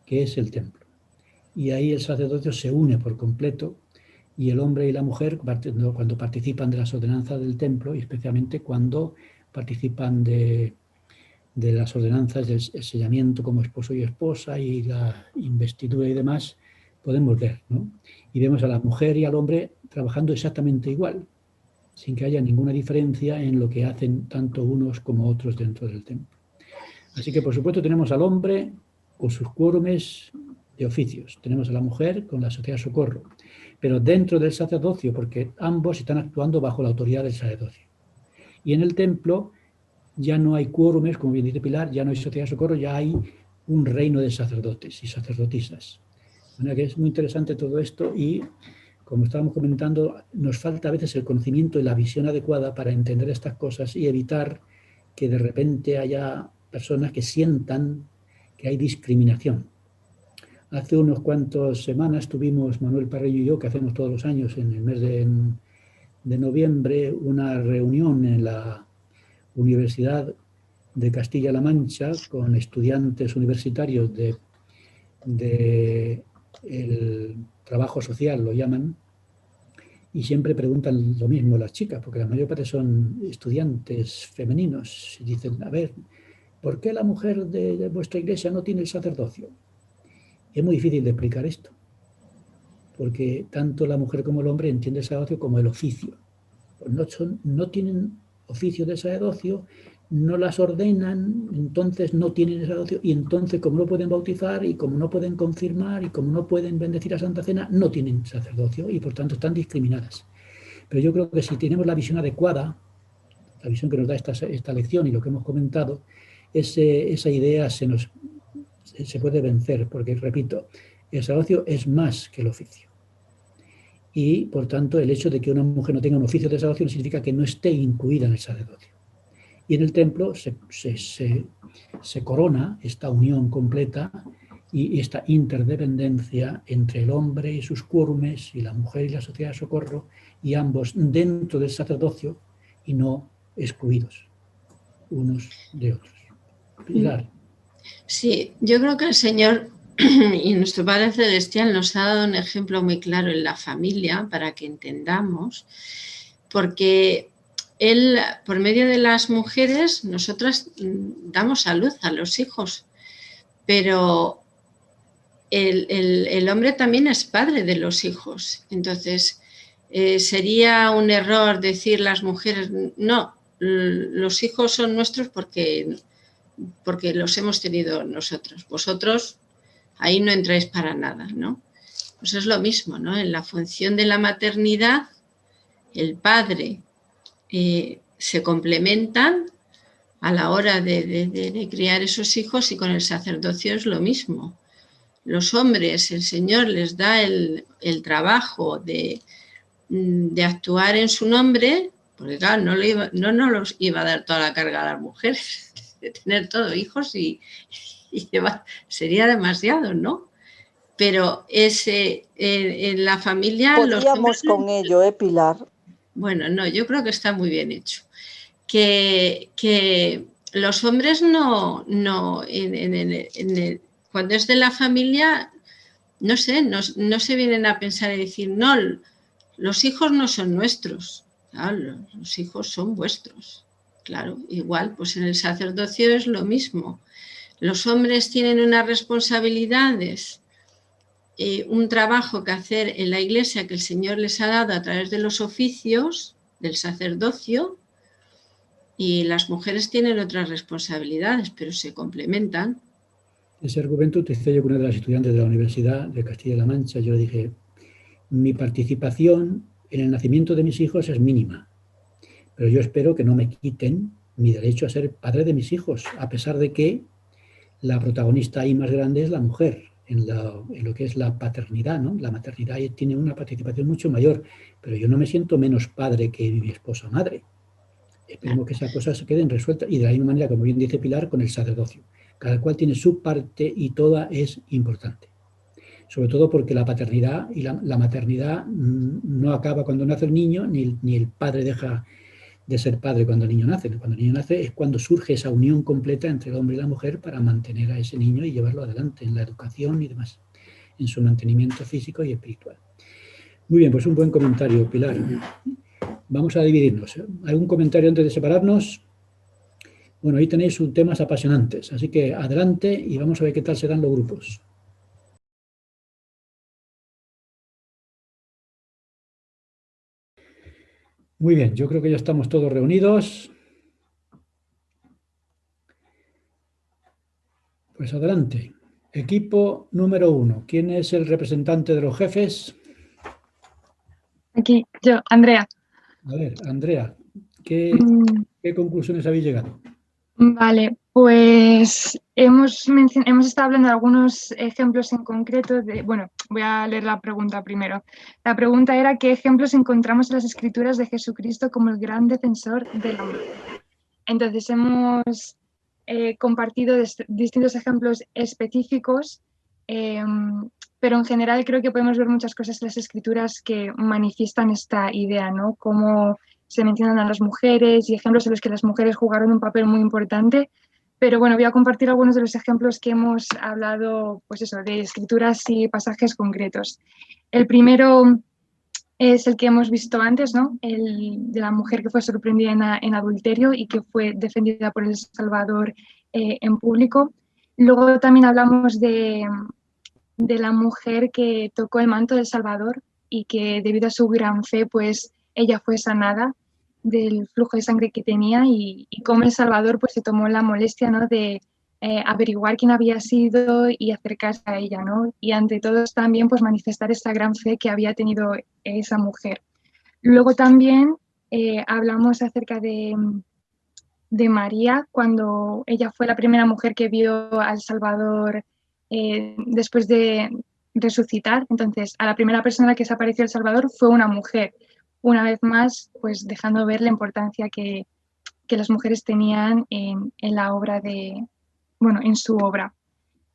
que es el templo. Y ahí el sacerdocio se une por completo, y el hombre y la mujer, cuando participan de las ordenanzas del templo, y especialmente cuando participan de las ordenanzas del sellamiento como esposo y esposa y la investidura y demás, podemos ver, ¿no? Y vemos a la mujer y al hombre trabajando exactamente igual, sin que haya ninguna diferencia en lo que hacen tanto unos como otros dentro del templo. Así que, por supuesto, tenemos al hombre con sus quórumes de oficios, tenemos a la mujer con la sociedad de socorro, pero dentro del sacerdocio, porque ambos están actuando bajo la autoridad del sacerdocio. Y en el templo ya no hay quórumes, como bien dice Pilar, ya no hay sociedad de socorro, ya hay un reino de sacerdotes y sacerdotisas. De manera que es muy interesante todo esto y, como estábamos comentando, nos falta a veces el conocimiento y la visión adecuada para entender estas cosas y evitar que de repente haya personas que sientan que hay discriminación. Hace unos cuantos semanas tuvimos, Manuel Parrillo y yo, que hacemos todos los años en el mes de noviembre, una reunión en la Universidad de Castilla-La Mancha con estudiantes universitarios de el trabajo social, lo llaman, y siempre preguntan lo mismo las chicas, porque la mayor parte son estudiantes femeninos, y dicen, a ver, ¿por qué la mujer de vuestra iglesia no tiene el sacerdocio? Es muy difícil de explicar esto, porque tanto la mujer como el hombre entienden el sacerdocio como el oficio. Pues no tienen oficio de sacerdocio, no las ordenan, entonces no tienen el sacerdocio, y entonces como no pueden bautizar, y como no pueden confirmar, y como no pueden bendecir a Santa Cena, no tienen sacerdocio, y por tanto están discriminadas. Pero yo creo que si tenemos la visión adecuada, la visión que nos da esta lección y lo que hemos comentado, esa idea se puede vencer, porque, repito, el sacerdocio es más que el oficio. Y, por tanto, el hecho de que una mujer no tenga un oficio de sacerdocio no significa que no esté incluida en el sacerdocio. Y en el templo se corona esta unión completa y esta interdependencia entre el hombre y sus quórumes y la mujer y la sociedad de socorro, y ambos dentro del sacerdocio y no excluidos unos de otros. Pilar. Sí, yo creo que el Señor y nuestro Padre Celestial nos ha dado un ejemplo muy claro en la familia para que entendamos, porque Él, por medio de las mujeres, nosotras damos a luz a los hijos, pero el hombre también es padre de los hijos. Entonces, sería un error decir las mujeres, no, los hijos son nuestros porque los hemos tenido nosotros. Vosotros ahí no entráis para nada, ¿no? Pues es lo mismo, ¿no? En la función de la maternidad, el padre se complementan a la hora de criar esos hijos, y con el sacerdocio es lo mismo. Los hombres, el Señor les da el trabajo de actuar en su nombre, porque claro, no los iba a dar toda la carga a las mujeres. de tener todos hijos y sería demasiado, ¿no? Pero en la familia... Podríamos con ello, Pilar. Bueno, no, yo creo que está muy bien hecho. Que los hombres no cuando es de la familia, no sé, no se vienen a pensar y decir, no, los hijos no son nuestros, claro, los hijos son vuestros. Claro, igual, pues en el sacerdocio es lo mismo. Los hombres tienen unas responsabilidades, un trabajo que hacer en la iglesia que el Señor les ha dado a través de los oficios del sacerdocio, y las mujeres tienen otras responsabilidades, pero se complementan. Ese argumento utilicé yo con una de las estudiantes de la Universidad de Castilla-La Mancha. Yo le dije, mi participación en el nacimiento de mis hijos es mínima, pero yo espero que no me quiten mi derecho a ser padre de mis hijos, a pesar de que la protagonista ahí más grande es la mujer, en lo que es la paternidad, ¿no? La maternidad tiene una participación mucho mayor, pero yo no me siento menos padre que mi esposa madre. Esperemos que esas cosas se queden resueltas, y de la misma manera, como bien dice Pilar, con el sacerdocio. Cada cual tiene su parte y toda es importante. Sobre todo porque la paternidad y la maternidad no acaba cuando nace el niño, ni el padre deja de ser padre cuando el niño nace. Cuando el niño nace es cuando surge esa unión completa entre el hombre y la mujer para mantener a ese niño y llevarlo adelante en la educación y demás, en su mantenimiento físico y espiritual. Muy bien, pues un buen comentario, Pilar. Vamos a dividirnos. ¿Algún comentario antes de separarnos? Bueno, ahí tenéis temas apasionantes, así que adelante y vamos a ver qué tal se dan los grupos. Muy bien, yo creo que ya estamos todos reunidos. Pues adelante. Equipo número 1. ¿Quién es el representante de los jefes? Aquí, yo, Andrea. A ver, Andrea, ¿qué conclusiones habéis llegado? Vale, pues hemos estado hablando de algunos ejemplos en concreto. Bueno, voy a leer la pregunta primero. La pregunta era ¿qué ejemplos encontramos en las Escrituras de Jesucristo como el gran defensor del hombre? Entonces hemos compartido distintos ejemplos específicos, pero en general creo que podemos ver muchas cosas en las Escrituras que manifiestan esta idea, ¿no? Cómo se mencionan a las mujeres y ejemplos en los que las mujeres jugaron un papel muy importante. Pero bueno, voy a compartir algunos de los ejemplos que hemos hablado, pues eso, de escrituras y pasajes concretos. El primero es el que hemos visto antes, ¿no? El de la mujer que fue sorprendida en adulterio y que fue defendida por el Salvador en público. Luego también hablamos de la mujer que tocó el manto del Salvador y que debido a su gran fe, pues ella fue sanada del flujo de sangre que tenía y cómo el Salvador pues se tomó la molestia, ¿no? De averiguar quién había sido y acercarse a ella, ¿no? Y ante todo también pues manifestar esa gran fe que había tenido esa mujer. Luego también hablamos acerca de María, cuando ella fue la primera mujer que vio al Salvador después de resucitar. Entonces, a la primera persona que se apareció el Salvador fue una mujer. Una vez más, pues dejando ver la importancia que las mujeres tenían en la obra en su obra.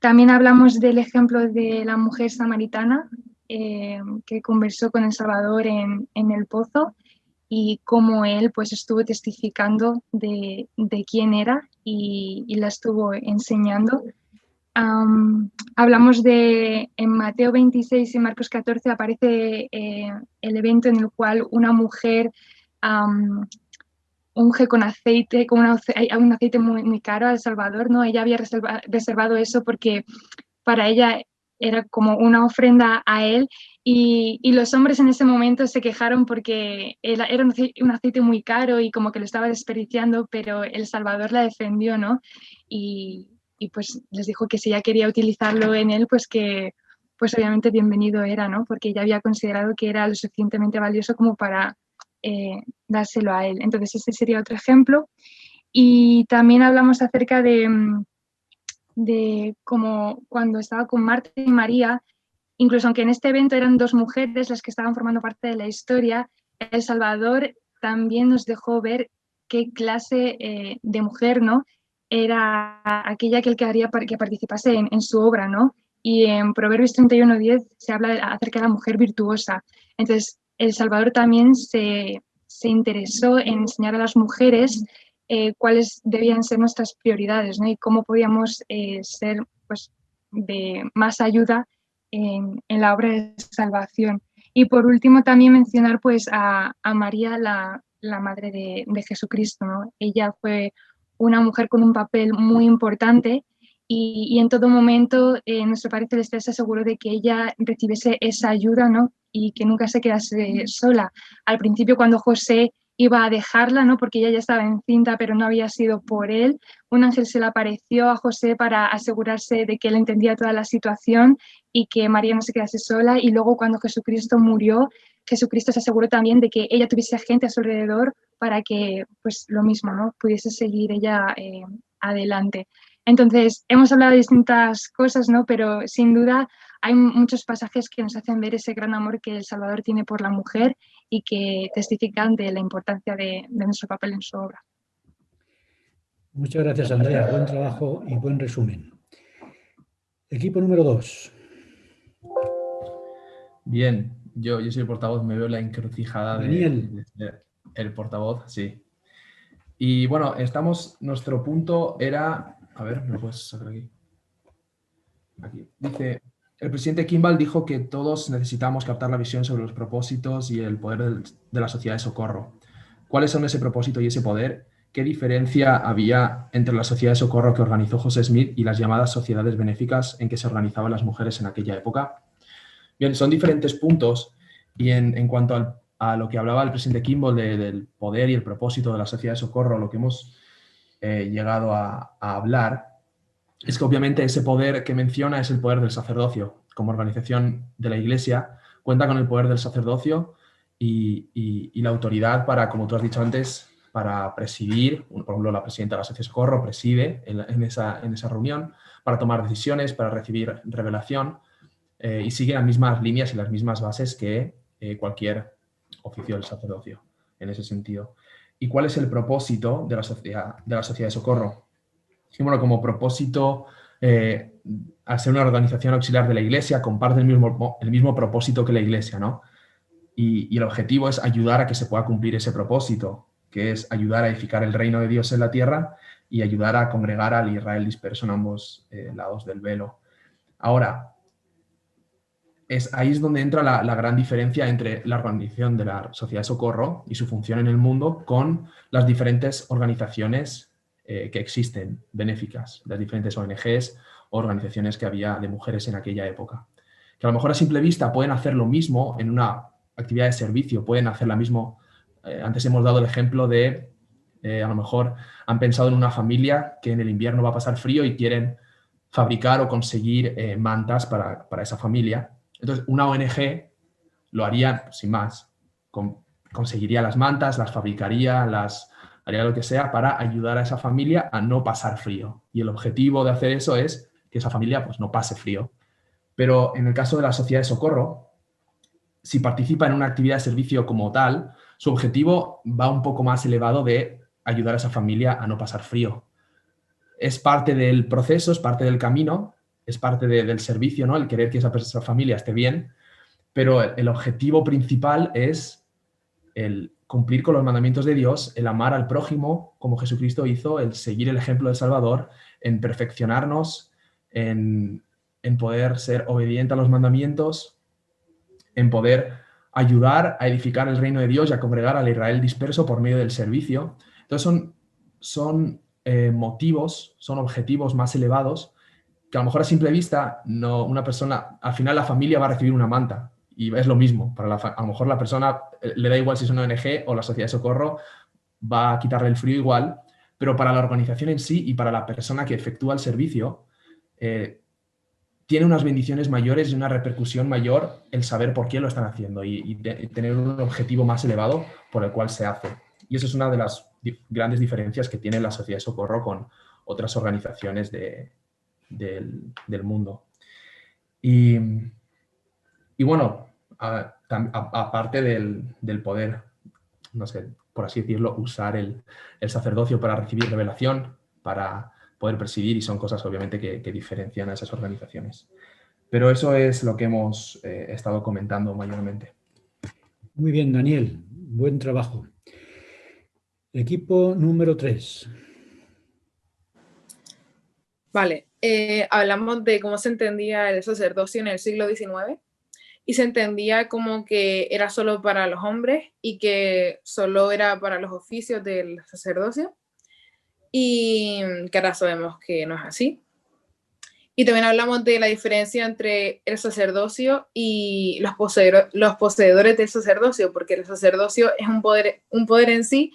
También hablamos del ejemplo de la mujer samaritana que conversó con el Salvador en el pozo y cómo él pues estuvo testificando de quién era y la estuvo enseñando. Hablamos en Mateo 26 y Marcos 14 aparece el evento en el cual una mujer unge con aceite, un aceite muy, muy caro al Salvador, ¿no? Ella había reservado eso porque para ella era como una ofrenda a él y los hombres en ese momento se quejaron porque era un aceite muy caro y como que lo estaba desperdiciando, pero el Salvador la defendió, ¿no? Y pues les dijo que si ella quería utilizarlo en él, pues que pues obviamente bienvenido era, ¿no? Porque ella había considerado que era lo suficientemente valioso como para dárselo a él. Entonces ese sería otro ejemplo. Y también hablamos acerca de como cuando estaba con Marta y María, incluso aunque en este evento eran dos mujeres las que estaban formando parte de la historia, El Salvador también nos dejó ver qué clase de mujer, ¿no? era aquella que él quería que participase en su obra, ¿no? Y en Proverbios 31:10 se habla acerca de la mujer virtuosa. Entonces, El Salvador también se interesó en enseñar a las mujeres cuáles debían ser nuestras prioridades, ¿no? Y cómo podíamos ser pues, de más ayuda en la obra de salvación. Y por último también mencionar pues, a María, la madre de Jesucristo, ¿no? Ella fue una mujer con un papel muy importante y en todo momento nuestro Padre Celestial se aseguró de que ella recibiese esa ayuda, ¿no? Y que nunca se quedase sola. Al principio, cuando José iba a dejarla, ¿no? Porque ella ya estaba encinta, pero no había sido por él, un ángel se le apareció a José para asegurarse de que él entendía toda la situación y que María no se quedase sola. Y luego, cuando Jesucristo murió, Jesucristo se aseguró también de que ella tuviese gente a su alrededor para que, pues lo mismo, ¿no? Pudiese seguir ella adelante. Entonces, hemos hablado de distintas cosas, ¿no? Pero sin duda hay muchos pasajes que nos hacen ver ese gran amor que El Salvador tiene por la mujer y que testifican de la importancia de nuestro papel en su obra. Muchas gracias, Andrea. Buen trabajo y buen resumen. Equipo número 2. Bien, yo soy el portavoz, me veo la encrucijada de ser el portavoz, sí. Y bueno, nuestro punto era, a ver, ¿me lo puedes sacar aquí? Aquí. Dice, el presidente Kimball dijo que todos necesitamos captar la visión sobre los propósitos y el poder de la sociedad de socorro. ¿Cuáles son ese propósito y ese poder? ¿Qué diferencia había entre la sociedad de socorro que organizó José Smith y las llamadas sociedades benéficas en que se organizaban las mujeres en aquella época? Bien, son diferentes puntos y en cuanto a lo que hablaba el presidente Kimball del poder y el propósito de la sociedad de socorro, lo que hemos llegado a hablar es que obviamente ese poder que menciona es el poder del sacerdocio. Como organización de la Iglesia cuenta con el poder del sacerdocio y la autoridad para, como tú has dicho antes, para presidir. Por ejemplo, la presidenta de la sociedad de socorro preside en esa reunión para tomar decisiones, para recibir revelación y sigue las mismas líneas y las mismas bases que cualquier oficio del sacerdocio en ese sentido. ¿Y cuál es el propósito de la sociedad de socorro? Y bueno, como propósito, al ser una organización auxiliar de la Iglesia, comparte el mismo propósito que la Iglesia, ¿no? Y el objetivo es ayudar a que se pueda cumplir ese propósito, que es ayudar a edificar el reino de Dios en la tierra y ayudar a congregar al Israel disperso en ambos lados del velo. Ahora, ahí es donde entra la gran diferencia entre la organización de la sociedad de socorro y su función en el mundo con las diferentes organizaciones que existen, benéficas, las diferentes ONGs o organizaciones que había de mujeres en aquella época. Que a lo mejor a simple vista pueden hacer lo mismo en una actividad de servicio, pueden hacer la mismo. Antes hemos dado el ejemplo de, a lo mejor han pensado en una familia que en el invierno va a pasar frío y quieren fabricar o conseguir mantas para esa familia. Entonces, una ONG lo haría sin más, conseguiría las mantas, las fabricaría, haría lo que sea para ayudar a esa familia a no pasar frío. Y el objetivo de hacer eso es que esa familia pues, no pase frío. Pero en el caso de la sociedad de socorro, si participa en una actividad de servicio como tal, su objetivo va un poco más elevado de ayudar a esa familia a no pasar frío. Es parte del proceso, es parte del camino, es parte del servicio, ¿no? El querer que esa familia esté bien, pero el objetivo principal es el cumplir con los mandamientos de Dios, el amar al prójimo como Jesucristo hizo, el seguir el ejemplo del Salvador, en perfeccionarnos, en poder ser obediente a los mandamientos, en poder ayudar a edificar el reino de Dios y a congregar al Israel disperso por medio del servicio. Entonces son motivos, son objetivos más elevados que a lo mejor a simple vista una persona, al final la familia va a recibir una manta y es lo mismo. A lo mejor la persona le da igual si es una ONG o la sociedad de socorro, va a quitarle el frío igual, pero para la organización en sí y para la persona que efectúa el servicio, tiene unas bendiciones mayores y una repercusión mayor el saber por qué lo están haciendo y tener un objetivo más elevado por el cual se hace. Y eso es una de las grandes diferencias que tiene la sociedad de socorro con otras organizaciones del mundo. Y bueno, aparte del poder, no sé, por así decirlo, usar el sacerdocio para recibir revelación, para poder presidir, y son cosas obviamente que diferencian a esas organizaciones. Pero eso es lo que hemos estado comentando mayormente. Muy bien, Daniel. Buen trabajo. Equipo número 3. Vale, hablamos de cómo se entendía el sacerdocio en el siglo XIX, y se entendía como que era solo para los hombres y que solo era para los oficios del sacerdocio, y que ahora sabemos que no es así. Y también hablamos de la diferencia entre el sacerdocio y los poseedores del sacerdocio, porque el sacerdocio es un poder en sí,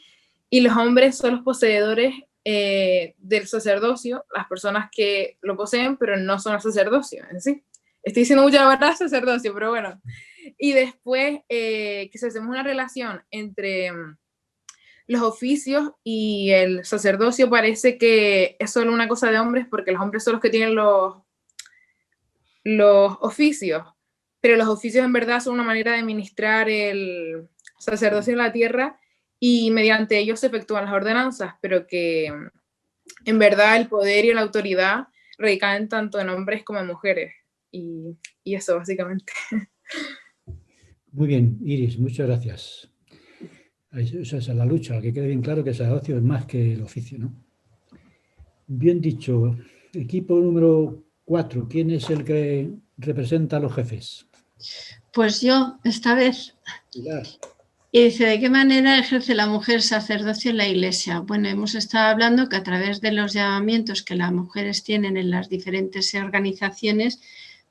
y los hombres son los poseedores del sacerdocio, las personas que lo poseen, pero no son el sacerdocio en sí. Estoy diciendo mucha verdad sacerdocio, pero bueno. Y después, que si hacemos una relación entre los oficios y el sacerdocio, parece que es solo una cosa de hombres, porque los hombres son los que tienen los oficios, pero los oficios en verdad son una manera de ministrar el sacerdocio en la tierra, y mediante ellos se efectúan las ordenanzas, pero que en verdad el poder y la autoridad recaen tanto en hombres como en mujeres, y eso básicamente. Muy bien, Iris, muchas gracias. Esa es la lucha, que quede bien claro que el sacerdocio es más que el oficio, ¿no? Bien dicho. Equipo número 4, ¿quién es el que representa a los jefes? Pues yo, esta vez. Pilar. Y dice, ¿de qué manera ejerce la mujer sacerdocio en la Iglesia? Bueno, hemos estado hablando que a través de los llamamientos que las mujeres tienen en las diferentes organizaciones,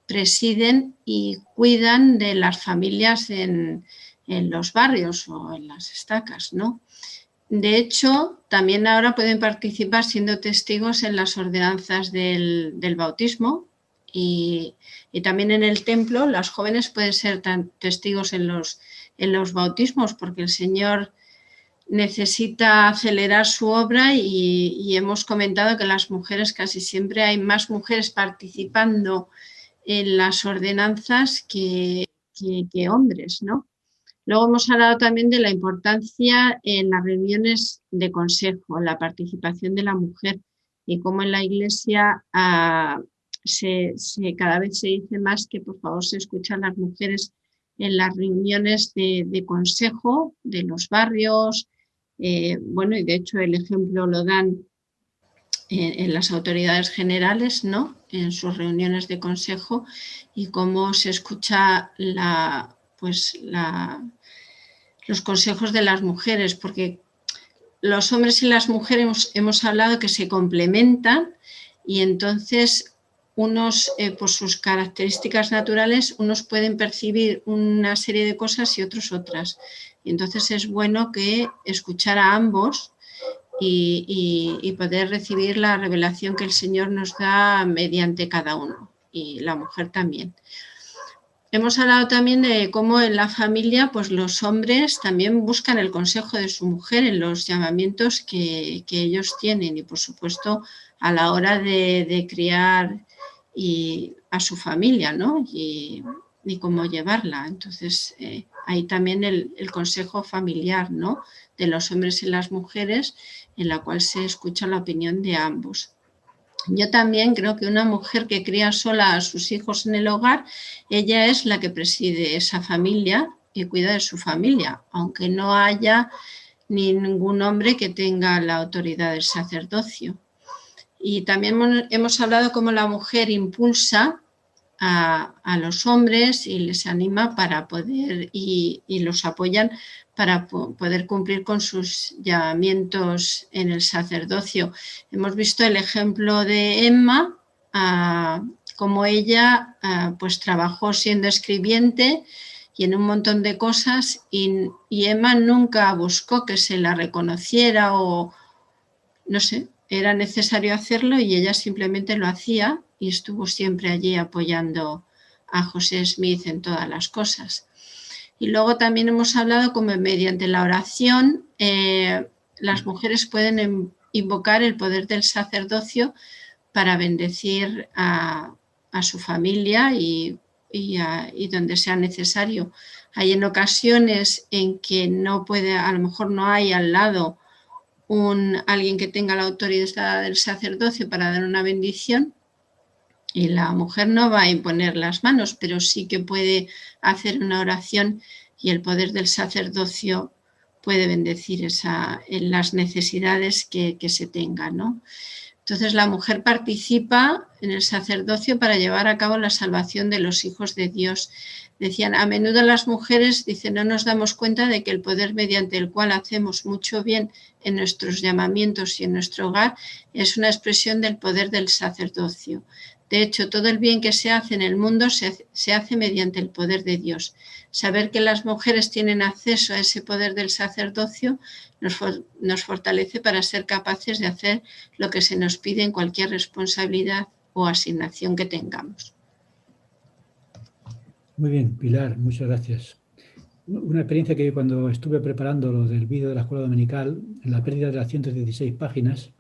presiden y cuidan de las familias en los barrios o en las estacas, ¿no? De hecho, también ahora pueden participar siendo testigos en las ordenanzas del bautismo, y también en el templo las jóvenes pueden ser testigos en los bautismos, porque el Señor necesita acelerar su obra, y hemos comentado que las mujeres, casi siempre hay más mujeres participando en las ordenanzas que hombres, ¿no? Luego hemos hablado también de la importancia en las reuniones de consejo, la participación de la mujer, y cómo en la Iglesia cada vez se dice más que por favor se escuchan las mujeres en las reuniones de consejo de los barrios. Bueno, y de hecho el ejemplo lo dan en las autoridades generales, ¿no? En sus reuniones de consejo, y cómo se escucha los consejos de las mujeres, porque los hombres y las mujeres hemos hablado que se complementan, y entonces unos, por sus características naturales, unos pueden percibir una serie de cosas y otros otras. Y entonces es bueno que escuchar a ambos y poder recibir la revelación que el Señor nos da mediante cada uno, y la mujer también. Hemos hablado también de cómo en la familia pues los hombres también buscan el consejo de su mujer en los llamamientos que ellos tienen, y por supuesto a la hora de criar a su familia, ¿no? Y cómo llevarla. Entonces hay también el consejo familiar, ¿no? De los hombres y las mujeres, en la cual se escucha la opinión de ambos. Yo también creo que una mujer que cría sola a sus hijos en el hogar, ella es la que preside esa familia y cuida de su familia, aunque no haya ningún hombre que tenga la autoridad del sacerdocio. Y también hemos hablado cómo la mujer impulsa a los hombres y les anima para poder, y los apoyan para poder cumplir con sus llamamientos en el sacerdocio. Hemos visto el ejemplo de Emma, como ella pues trabajó siendo escribiente y en un montón de cosas, y Emma nunca buscó que se la reconociera, o no sé, era necesario hacerlo y ella simplemente lo hacía, y estuvo siempre allí apoyando a José Smith en todas las cosas. Y luego también hemos hablado como mediante la oración las mujeres pueden invocar el poder del sacerdocio para bendecir a su familia y donde sea necesario. Hay en ocasiones en que no puede, a lo mejor no hay al lado alguien que tenga la autoridad del sacerdocio para dar una bendición, y la mujer no va a imponer las manos, pero sí que puede hacer una oración y el poder del sacerdocio puede bendecir en las necesidades que se tengan, ¿no? Entonces la mujer participa en el sacerdocio para llevar a cabo la salvación de los hijos de Dios. Decían, a menudo las mujeres, dicen, no nos damos cuenta de que el poder mediante el cual hacemos mucho bien en nuestros llamamientos y en nuestro hogar es una expresión del poder del sacerdocio. De hecho, todo el bien que se hace en el mundo se hace mediante el poder de Dios. Saber que las mujeres tienen acceso a ese poder del sacerdocio nos fortalece para ser capaces de hacer lo que se nos pide en cualquier responsabilidad o asignación que tengamos. Muy bien, Pilar, muchas gracias. Una experiencia que cuando estuve preparando lo del vídeo de la escuela dominical, en la pérdida de las 116 páginas,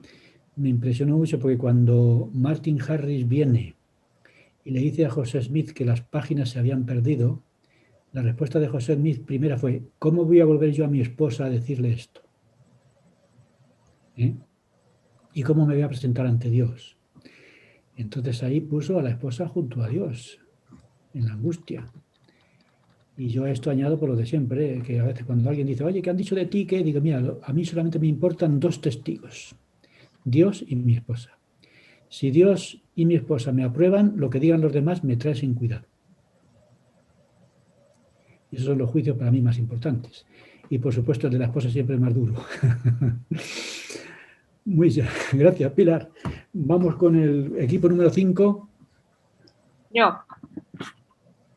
me impresionó mucho porque cuando Martin Harris viene y le dice a José Smith que las páginas se habían perdido, la respuesta de José Smith primera fue, ¿cómo voy a volver yo a mi esposa a decirle esto? ¿Y cómo me voy a presentar ante Dios? Entonces ahí puso a la esposa junto a Dios, en la angustia. Y yo a esto añado por lo de siempre, que a veces cuando alguien dice, oye, ¿qué han dicho de ti? ¿Qué? Digo, mira, a mí solamente me importan 2 testigos, Dios y mi esposa. Si Dios y mi esposa me aprueban, lo que digan los demás me trae sin cuidado. Y esos son los juicios para mí más importantes. Y por supuesto el de la esposa siempre es más duro. Muy bien, gracias, Pilar. Vamos con el equipo número 5. Yo.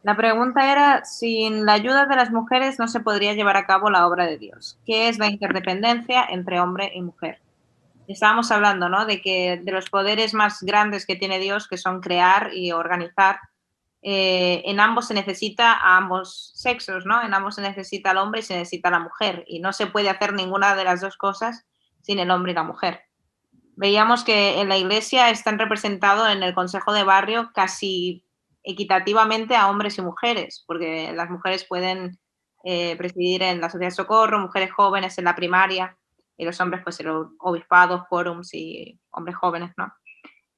La pregunta era, sin la ayuda de las mujeres no se podría llevar a cabo la obra de Dios. ¿Qué es la interdependencia entre hombre y mujer? Estábamos hablando, ¿no?, de los poderes más grandes que tiene Dios, que son crear y organizar. En ambos se necesita a ambos sexos, ¿no? En ambos se necesita al hombre y se necesita a la mujer. Y no se puede hacer ninguna de las dos cosas sin el hombre y la mujer. Veíamos que en la iglesia están representados en el consejo de barrio casi equitativamente a hombres y mujeres, porque las mujeres pueden presidir en la sociedad de socorro, mujeres jóvenes en la primaria, y los hombres pues en los obispados, quórums y hombres jóvenes, ¿no?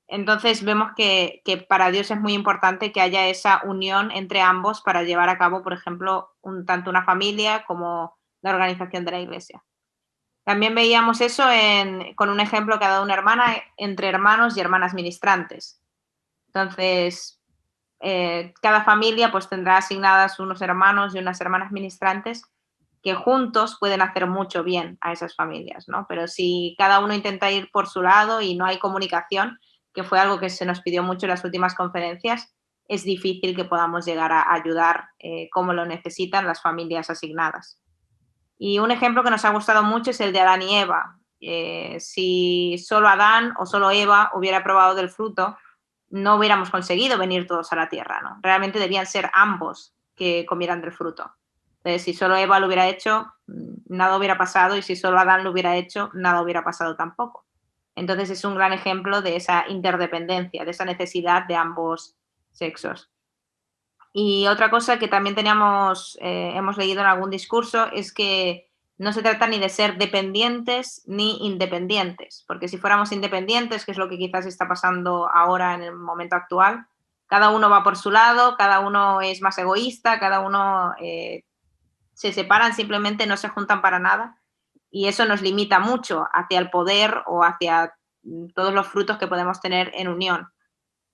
Entonces vemos que para Dios es muy importante que haya esa unión entre ambos para llevar a cabo, por ejemplo, tanto una familia como la organización de la iglesia. También veíamos eso con un ejemplo que ha dado una hermana entre hermanos y hermanas ministrantes. Entonces, cada familia pues tendrá asignadas unos hermanos y unas hermanas ministrantes que juntos pueden hacer mucho bien a esas familias, ¿no? Pero si cada uno intenta ir por su lado y no hay comunicación, que fue algo que se nos pidió mucho en las últimas conferencias, es difícil que podamos llegar a ayudar como lo necesitan las familias asignadas. Y un ejemplo que nos ha gustado mucho es el de Adán y Eva. Si solo Adán o solo Eva hubiera probado del fruto, no hubiéramos conseguido venir todos a la tierra, ¿no? Realmente debían ser ambos que comieran del fruto. Entonces, si solo Eva lo hubiera hecho, nada hubiera pasado, y si solo Adán lo hubiera hecho, nada hubiera pasado tampoco. Entonces es un gran ejemplo de esa interdependencia, de esa necesidad de ambos sexos. Y otra cosa que también hemos leído en algún discurso es que no se trata ni de ser dependientes ni independientes, porque si fuéramos independientes, que es lo que quizás está pasando ahora en el momento actual, cada uno va por su lado, cada uno es más egoísta, cada uno se separan, simplemente no se juntan para nada. Y eso nos limita mucho hacia el poder o hacia todos los frutos que podemos tener en unión.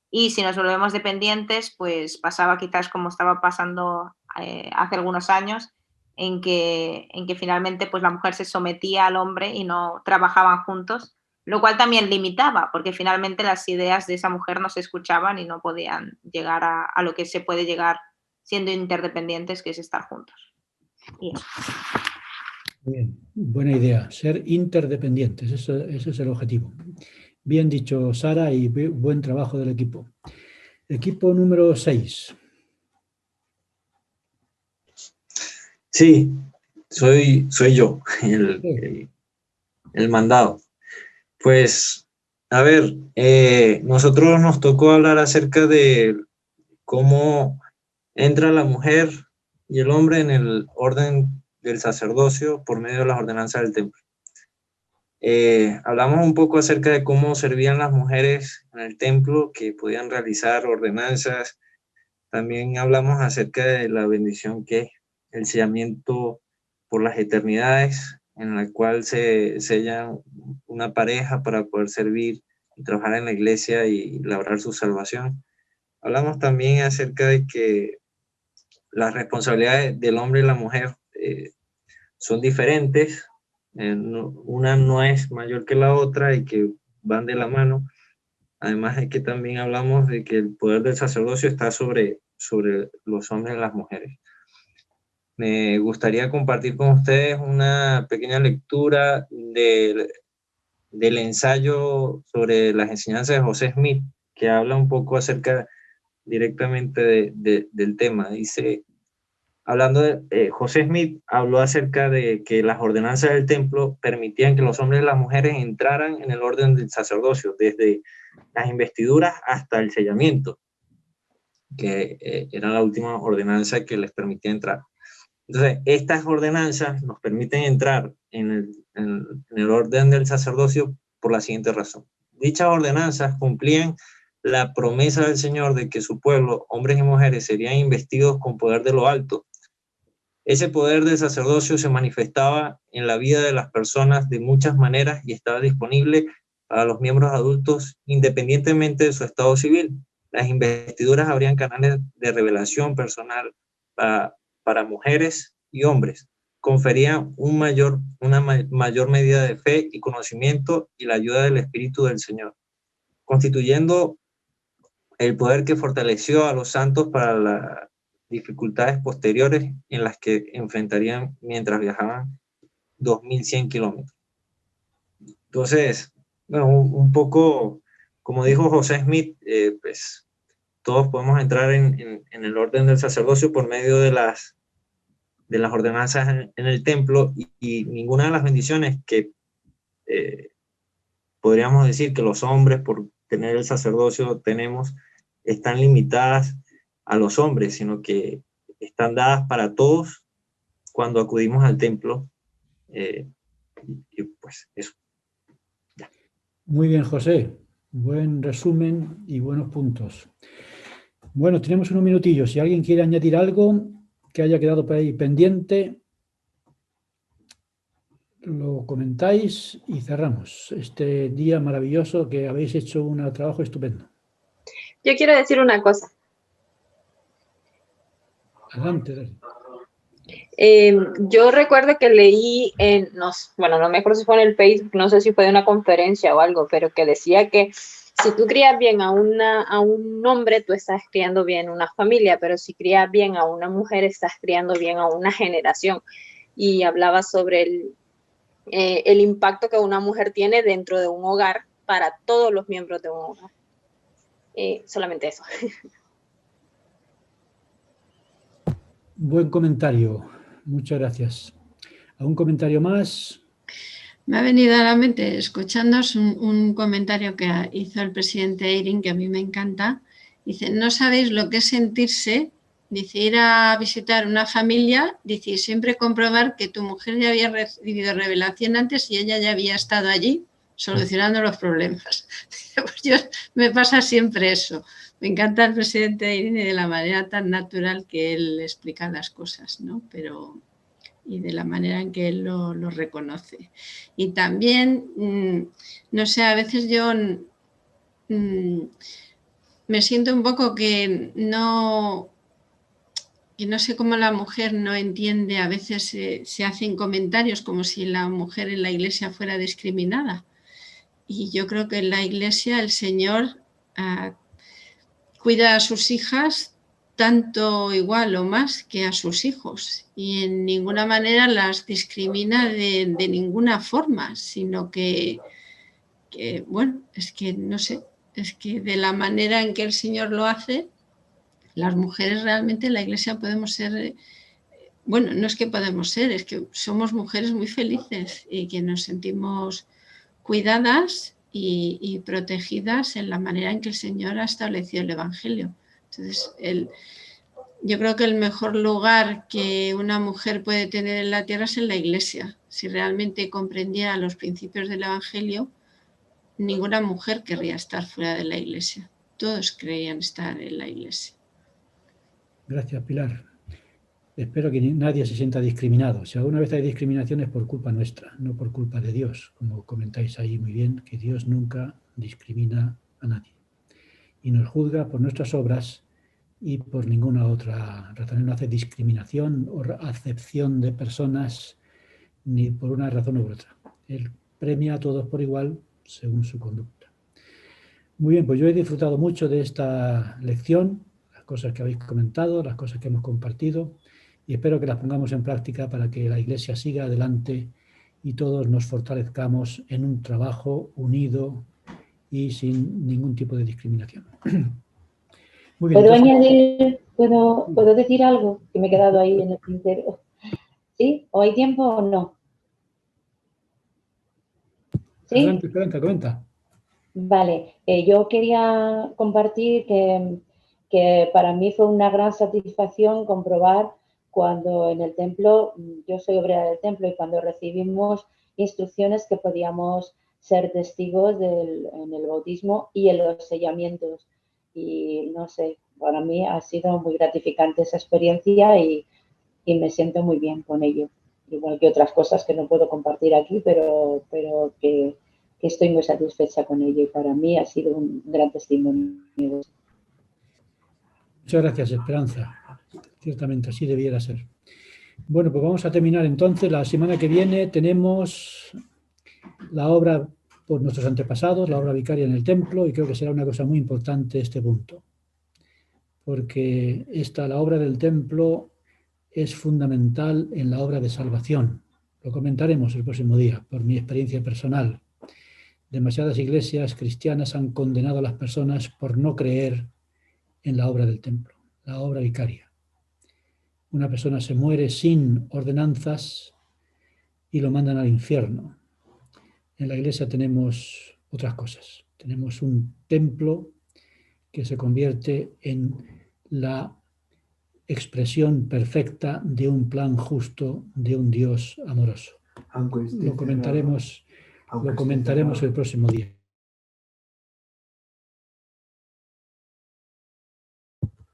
Y si nos volvemos dependientes, pues pasaba quizás como estaba pasando hace algunos años, en que finalmente pues la mujer se sometía al hombre y no trabajaban juntos, lo cual también limitaba, porque finalmente las ideas de esa mujer no se escuchaban y no podían llegar a lo que se puede llegar siendo interdependientes, que es estar juntos. Y eso. Bien, buena idea, ser interdependientes, ese es el objetivo. Bien dicho, Sara, y buen trabajo del equipo. Equipo número 6. Sí, soy yo, el mandado. Pues, a ver, nosotros nos tocó hablar acerca de cómo entra la mujer y el hombre en el orden del sacerdocio por medio de las ordenanzas del templo. Hablamos un poco acerca de cómo servían las mujeres en el templo, que podían realizar ordenanzas. También hablamos acerca de la bendición que es el sellamiento por las eternidades, en la cual se sella una pareja para poder servir y trabajar en la iglesia y lograr su salvación. Hablamos también acerca de que las responsabilidades del hombre y la mujer son diferentes. Una no es mayor que la otra y que van de la mano. Además de que también hablamos de que el poder del sacerdocio está sobre los hombres y las mujeres. Me gustaría compartir con ustedes una pequeña lectura del ensayo sobre las enseñanzas de José Smith, que habla un poco acerca directamente del tema. Dice, hablando de José Smith, habló acerca de que las ordenanzas del templo permitían que los hombres y las mujeres entraran en el orden del sacerdocio, desde las investiduras hasta el sellamiento, que era la última ordenanza que les permitía entrar. Entonces, estas ordenanzas nos permiten entrar en el orden del sacerdocio por la siguiente razón. Dichas ordenanzas cumplían la promesa del Señor de que su pueblo, hombres y mujeres, serían investidos con poder de lo alto. Ese poder del sacerdocio se manifestaba en la vida de las personas de muchas maneras y estaba disponible para los miembros adultos independientemente de su estado civil. Las investiduras abrían canales de revelación personal para mujeres y hombres. Conferían una mayor medida de fe y conocimiento y la ayuda del Espíritu del Señor, constituyendo el poder que fortaleció a los santos para las dificultades posteriores en las que enfrentarían mientras viajaban 2100 kilómetros. Entonces, bueno, un poco, como dijo José Smith, pues todos podemos entrar en el orden del sacerdocio por medio de las ordenanzas en el templo y ninguna de las bendiciones que podríamos decir que los hombres por tener el sacerdocio tenemos están limitadas a los hombres, sino que están dadas para todos cuando acudimos al templo. Y pues eso. Ya. Muy bien, José. Buen resumen y buenos puntos. Bueno, tenemos unos minutillos. Si alguien quiere añadir algo que haya quedado por ahí pendiente, lo comentáis y cerramos este día maravilloso que habéis hecho un trabajo estupendo. Yo quiero decir una cosa. Adelante, dale. Yo recuerdo que leí no me acuerdo si fue en el Facebook, no sé si fue de una conferencia o algo, pero que decía que si tú crías bien a un hombre, tú estás criando bien una familia, pero si crías bien a una mujer, estás criando bien a una generación. Y hablaba sobre el impacto que una mujer tiene dentro de un hogar para todos los miembros de un hogar. Solamente eso. Buen comentario. Muchas gracias. ¿Algún comentario más? Me ha venido a la mente, escuchándoos, un comentario que hizo el presidente Eyring, que a mí me encanta. Dice, no sabéis lo que es sentirse, dice, ir a visitar una familia, dice, y siempre comprobar que tu mujer ya había recibido revelación antes y ella ya había estado allí solucionando los problemas. Pues me pasa siempre eso. Me encanta el presidente Eyring y de la manera tan natural que él explica las cosas, ¿no? Y de la manera en que él lo reconoce. Y también, no sé, a veces yo me siento un poco que no sé cómo la mujer no entiende, a veces se hacen comentarios como si la mujer en la iglesia fuera discriminada. Y yo creo que en la iglesia el Señor cuida a sus hijas tanto igual o más que a sus hijos y en ninguna manera las discrimina de ninguna forma, sino que bueno, es que no sé, es que de la manera en que el Señor lo hace, las mujeres realmente en la iglesia podemos ser, bueno, no es que podemos ser, es que somos mujeres muy felices y que nos sentimos cuidadas y protegidas en la manera en que el Señor ha establecido el Evangelio. Entonces, yo creo que el mejor lugar que una mujer puede tener en la tierra es en la iglesia. si realmente comprendiera los principios del Evangelio, ninguna mujer querría estar fuera de la Iglesia. Todos querían estar en la Iglesia. Gracias, Pilar. Espero que nadie se sienta discriminado. Si alguna vez hay discriminación es por culpa nuestra, no por culpa de Dios, como comentáis ahí muy bien, que Dios nunca discrimina a nadie. Y nos juzga por nuestras obras y por ninguna otra razón. Él no hace discriminación o acepción de personas ni por una razón u otra. Él premia a todos por igual según su conducta. Muy bien, pues yo he disfrutado mucho de esta lección, las cosas que habéis comentado, las cosas que hemos compartido, y espero que las pongamos en práctica para que la Iglesia siga adelante y todos nos fortalezcamos en un trabajo unido y sin ningún tipo de discriminación. Muy bien, ¿Puedo entonces, añadir, puedo decir algo que me he quedado ahí en el tintero? ¿Sí? ¿O hay tiempo o no? ¿Sí? Adelante, Esperanza, comenta. Vale, yo quería compartir que para mí fue una gran satisfacción comprobar cuando en el templo, yo soy obrera del templo, y cuando recibimos instrucciones que podíamos ser testigos en el bautismo y en los sellamientos. Y no sé, para mí ha sido muy gratificante esa experiencia y me siento muy bien con ello. Igual que otras cosas que no puedo compartir aquí, pero que estoy muy satisfecha con ello y para mí ha sido un gran testimonio. Muchas gracias, Esperanza. Ciertamente, así debiera ser. Bueno, pues vamos a terminar entonces. La semana que viene tenemos la obra por nuestros antepasados, la obra vicaria en el templo, y creo que será una cosa muy importante este punto. Porque la obra del templo es fundamental en la obra de salvación. Lo comentaremos el próximo día, por mi experiencia personal. Demasiadas iglesias cristianas han condenado a las personas por no creer en la obra del templo, la obra vicaria. Una persona se muere sin ordenanzas y lo mandan al infierno. En la iglesia tenemos otras cosas. Tenemos un templo que se convierte en la expresión perfecta de un plan justo de un Dios amoroso. Lo comentaremos el próximo día.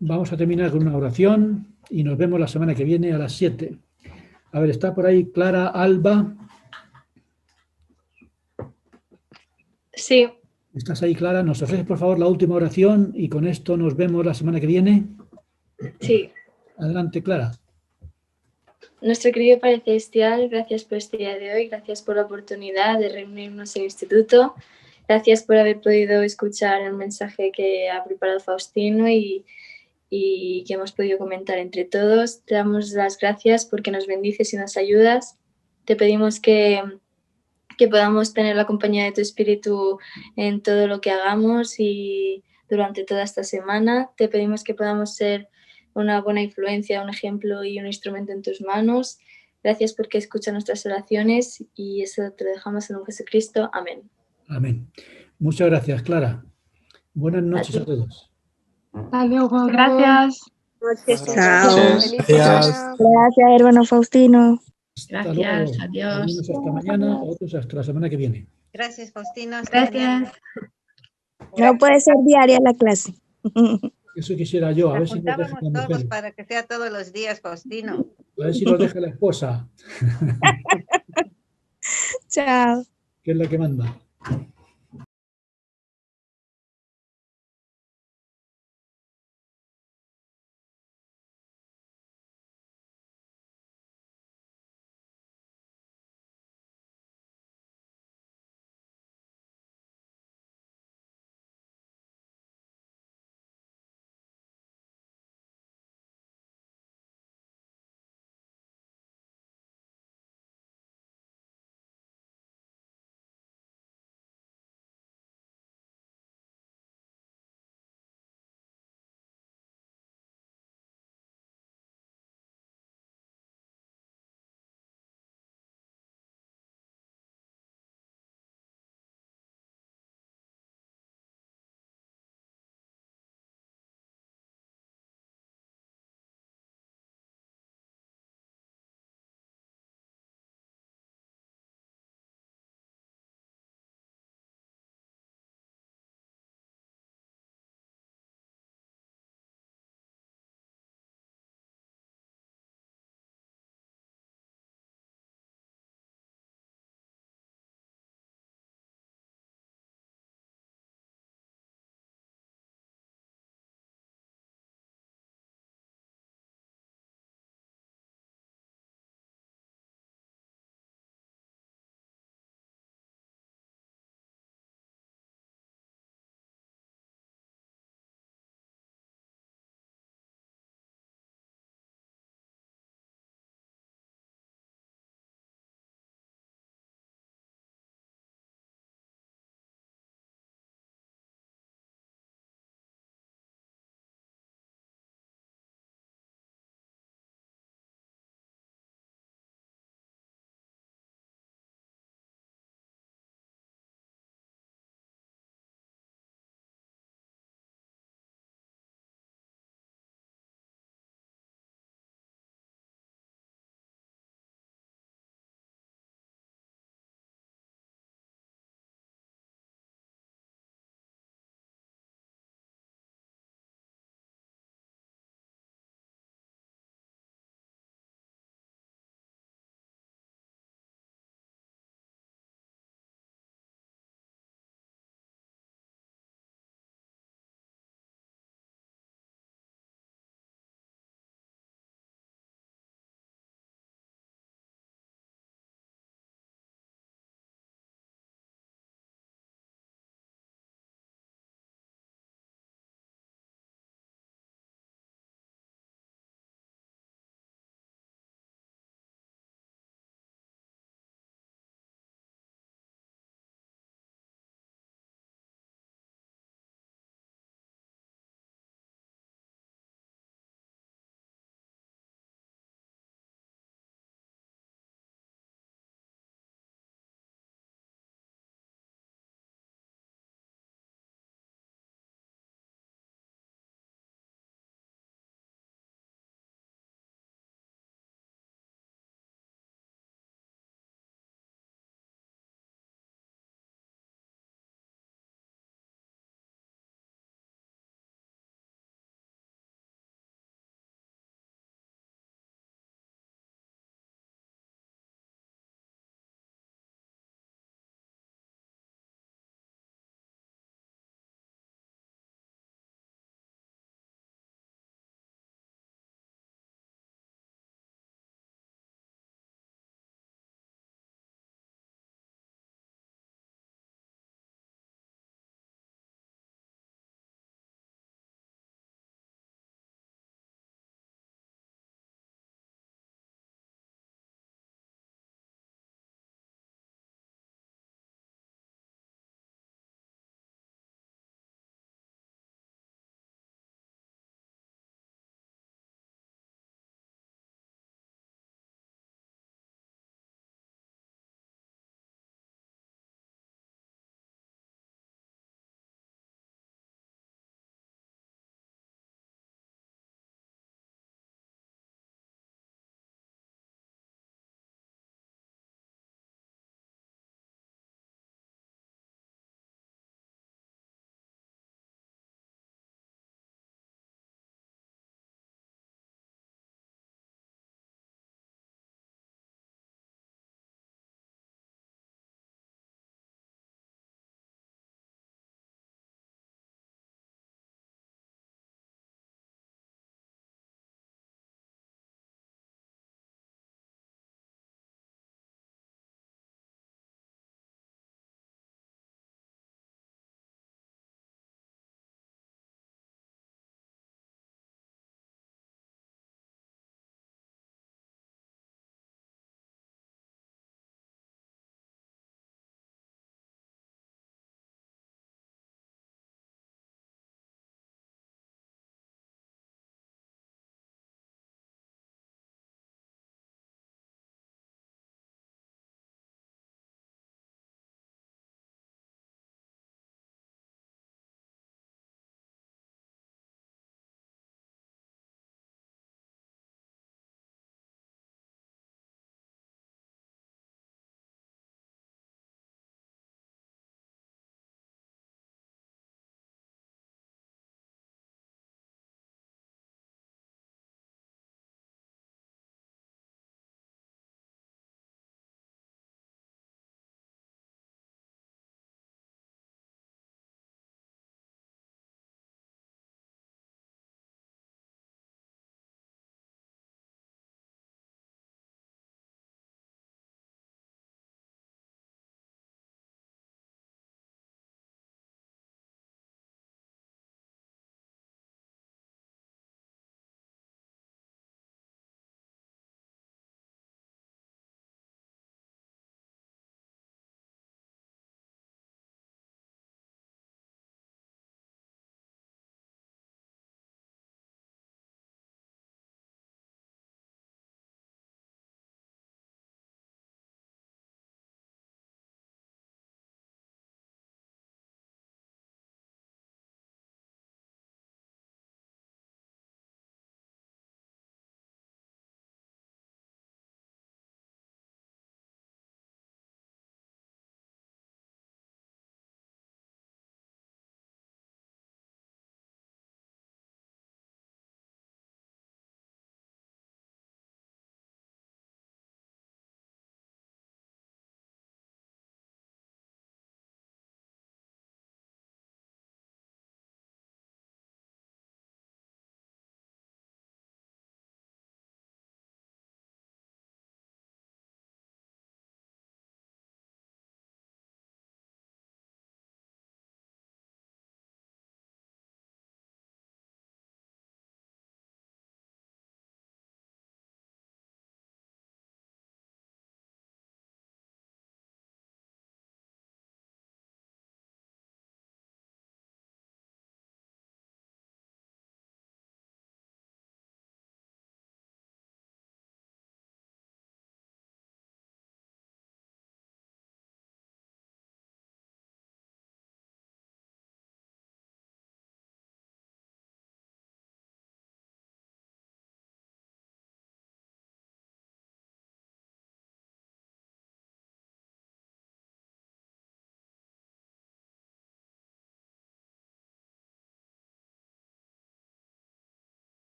Vamos a terminar con una oración y nos vemos la semana que viene a las 7. A ver, ¿está por ahí Clara Alba? Sí. ¿Estás ahí, Clara? ¿Nos ofreces, por favor, la última oración y con esto nos vemos la semana que viene? Sí. Adelante, Clara. Nuestro querido Padre Celestial, gracias por este día de hoy, gracias por la oportunidad de reunirnos en el instituto, gracias por haber podido escuchar el mensaje que ha preparado Faustino y que hemos podido comentar entre todos. Te damos las gracias porque nos bendices y nos ayudas. Te pedimos que podamos tener la compañía de tu Espíritu en todo lo que hagamos y durante toda esta semana. Te pedimos que podamos ser una buena influencia, un ejemplo y un instrumento en tus manos. Gracias porque escuchas nuestras oraciones y eso te lo dejamos en un Jesucristo. Amén. Amén. Muchas gracias, Clara. Buenas noches a todos. Hasta luego. Gracias. Chao. Gracias, hermano Faustino. Gracias, adiós. Algunos hasta mañana, otros hasta la semana que viene. Gracias, Faustino. Hasta mañana. No puede ser diaria la clase. Eso quisiera yo, a ver si nos deja la Juntábamos todos mujer. para que sea todos los días, Faustino. A ver si nos deja la esposa. Chao. Que es la que manda.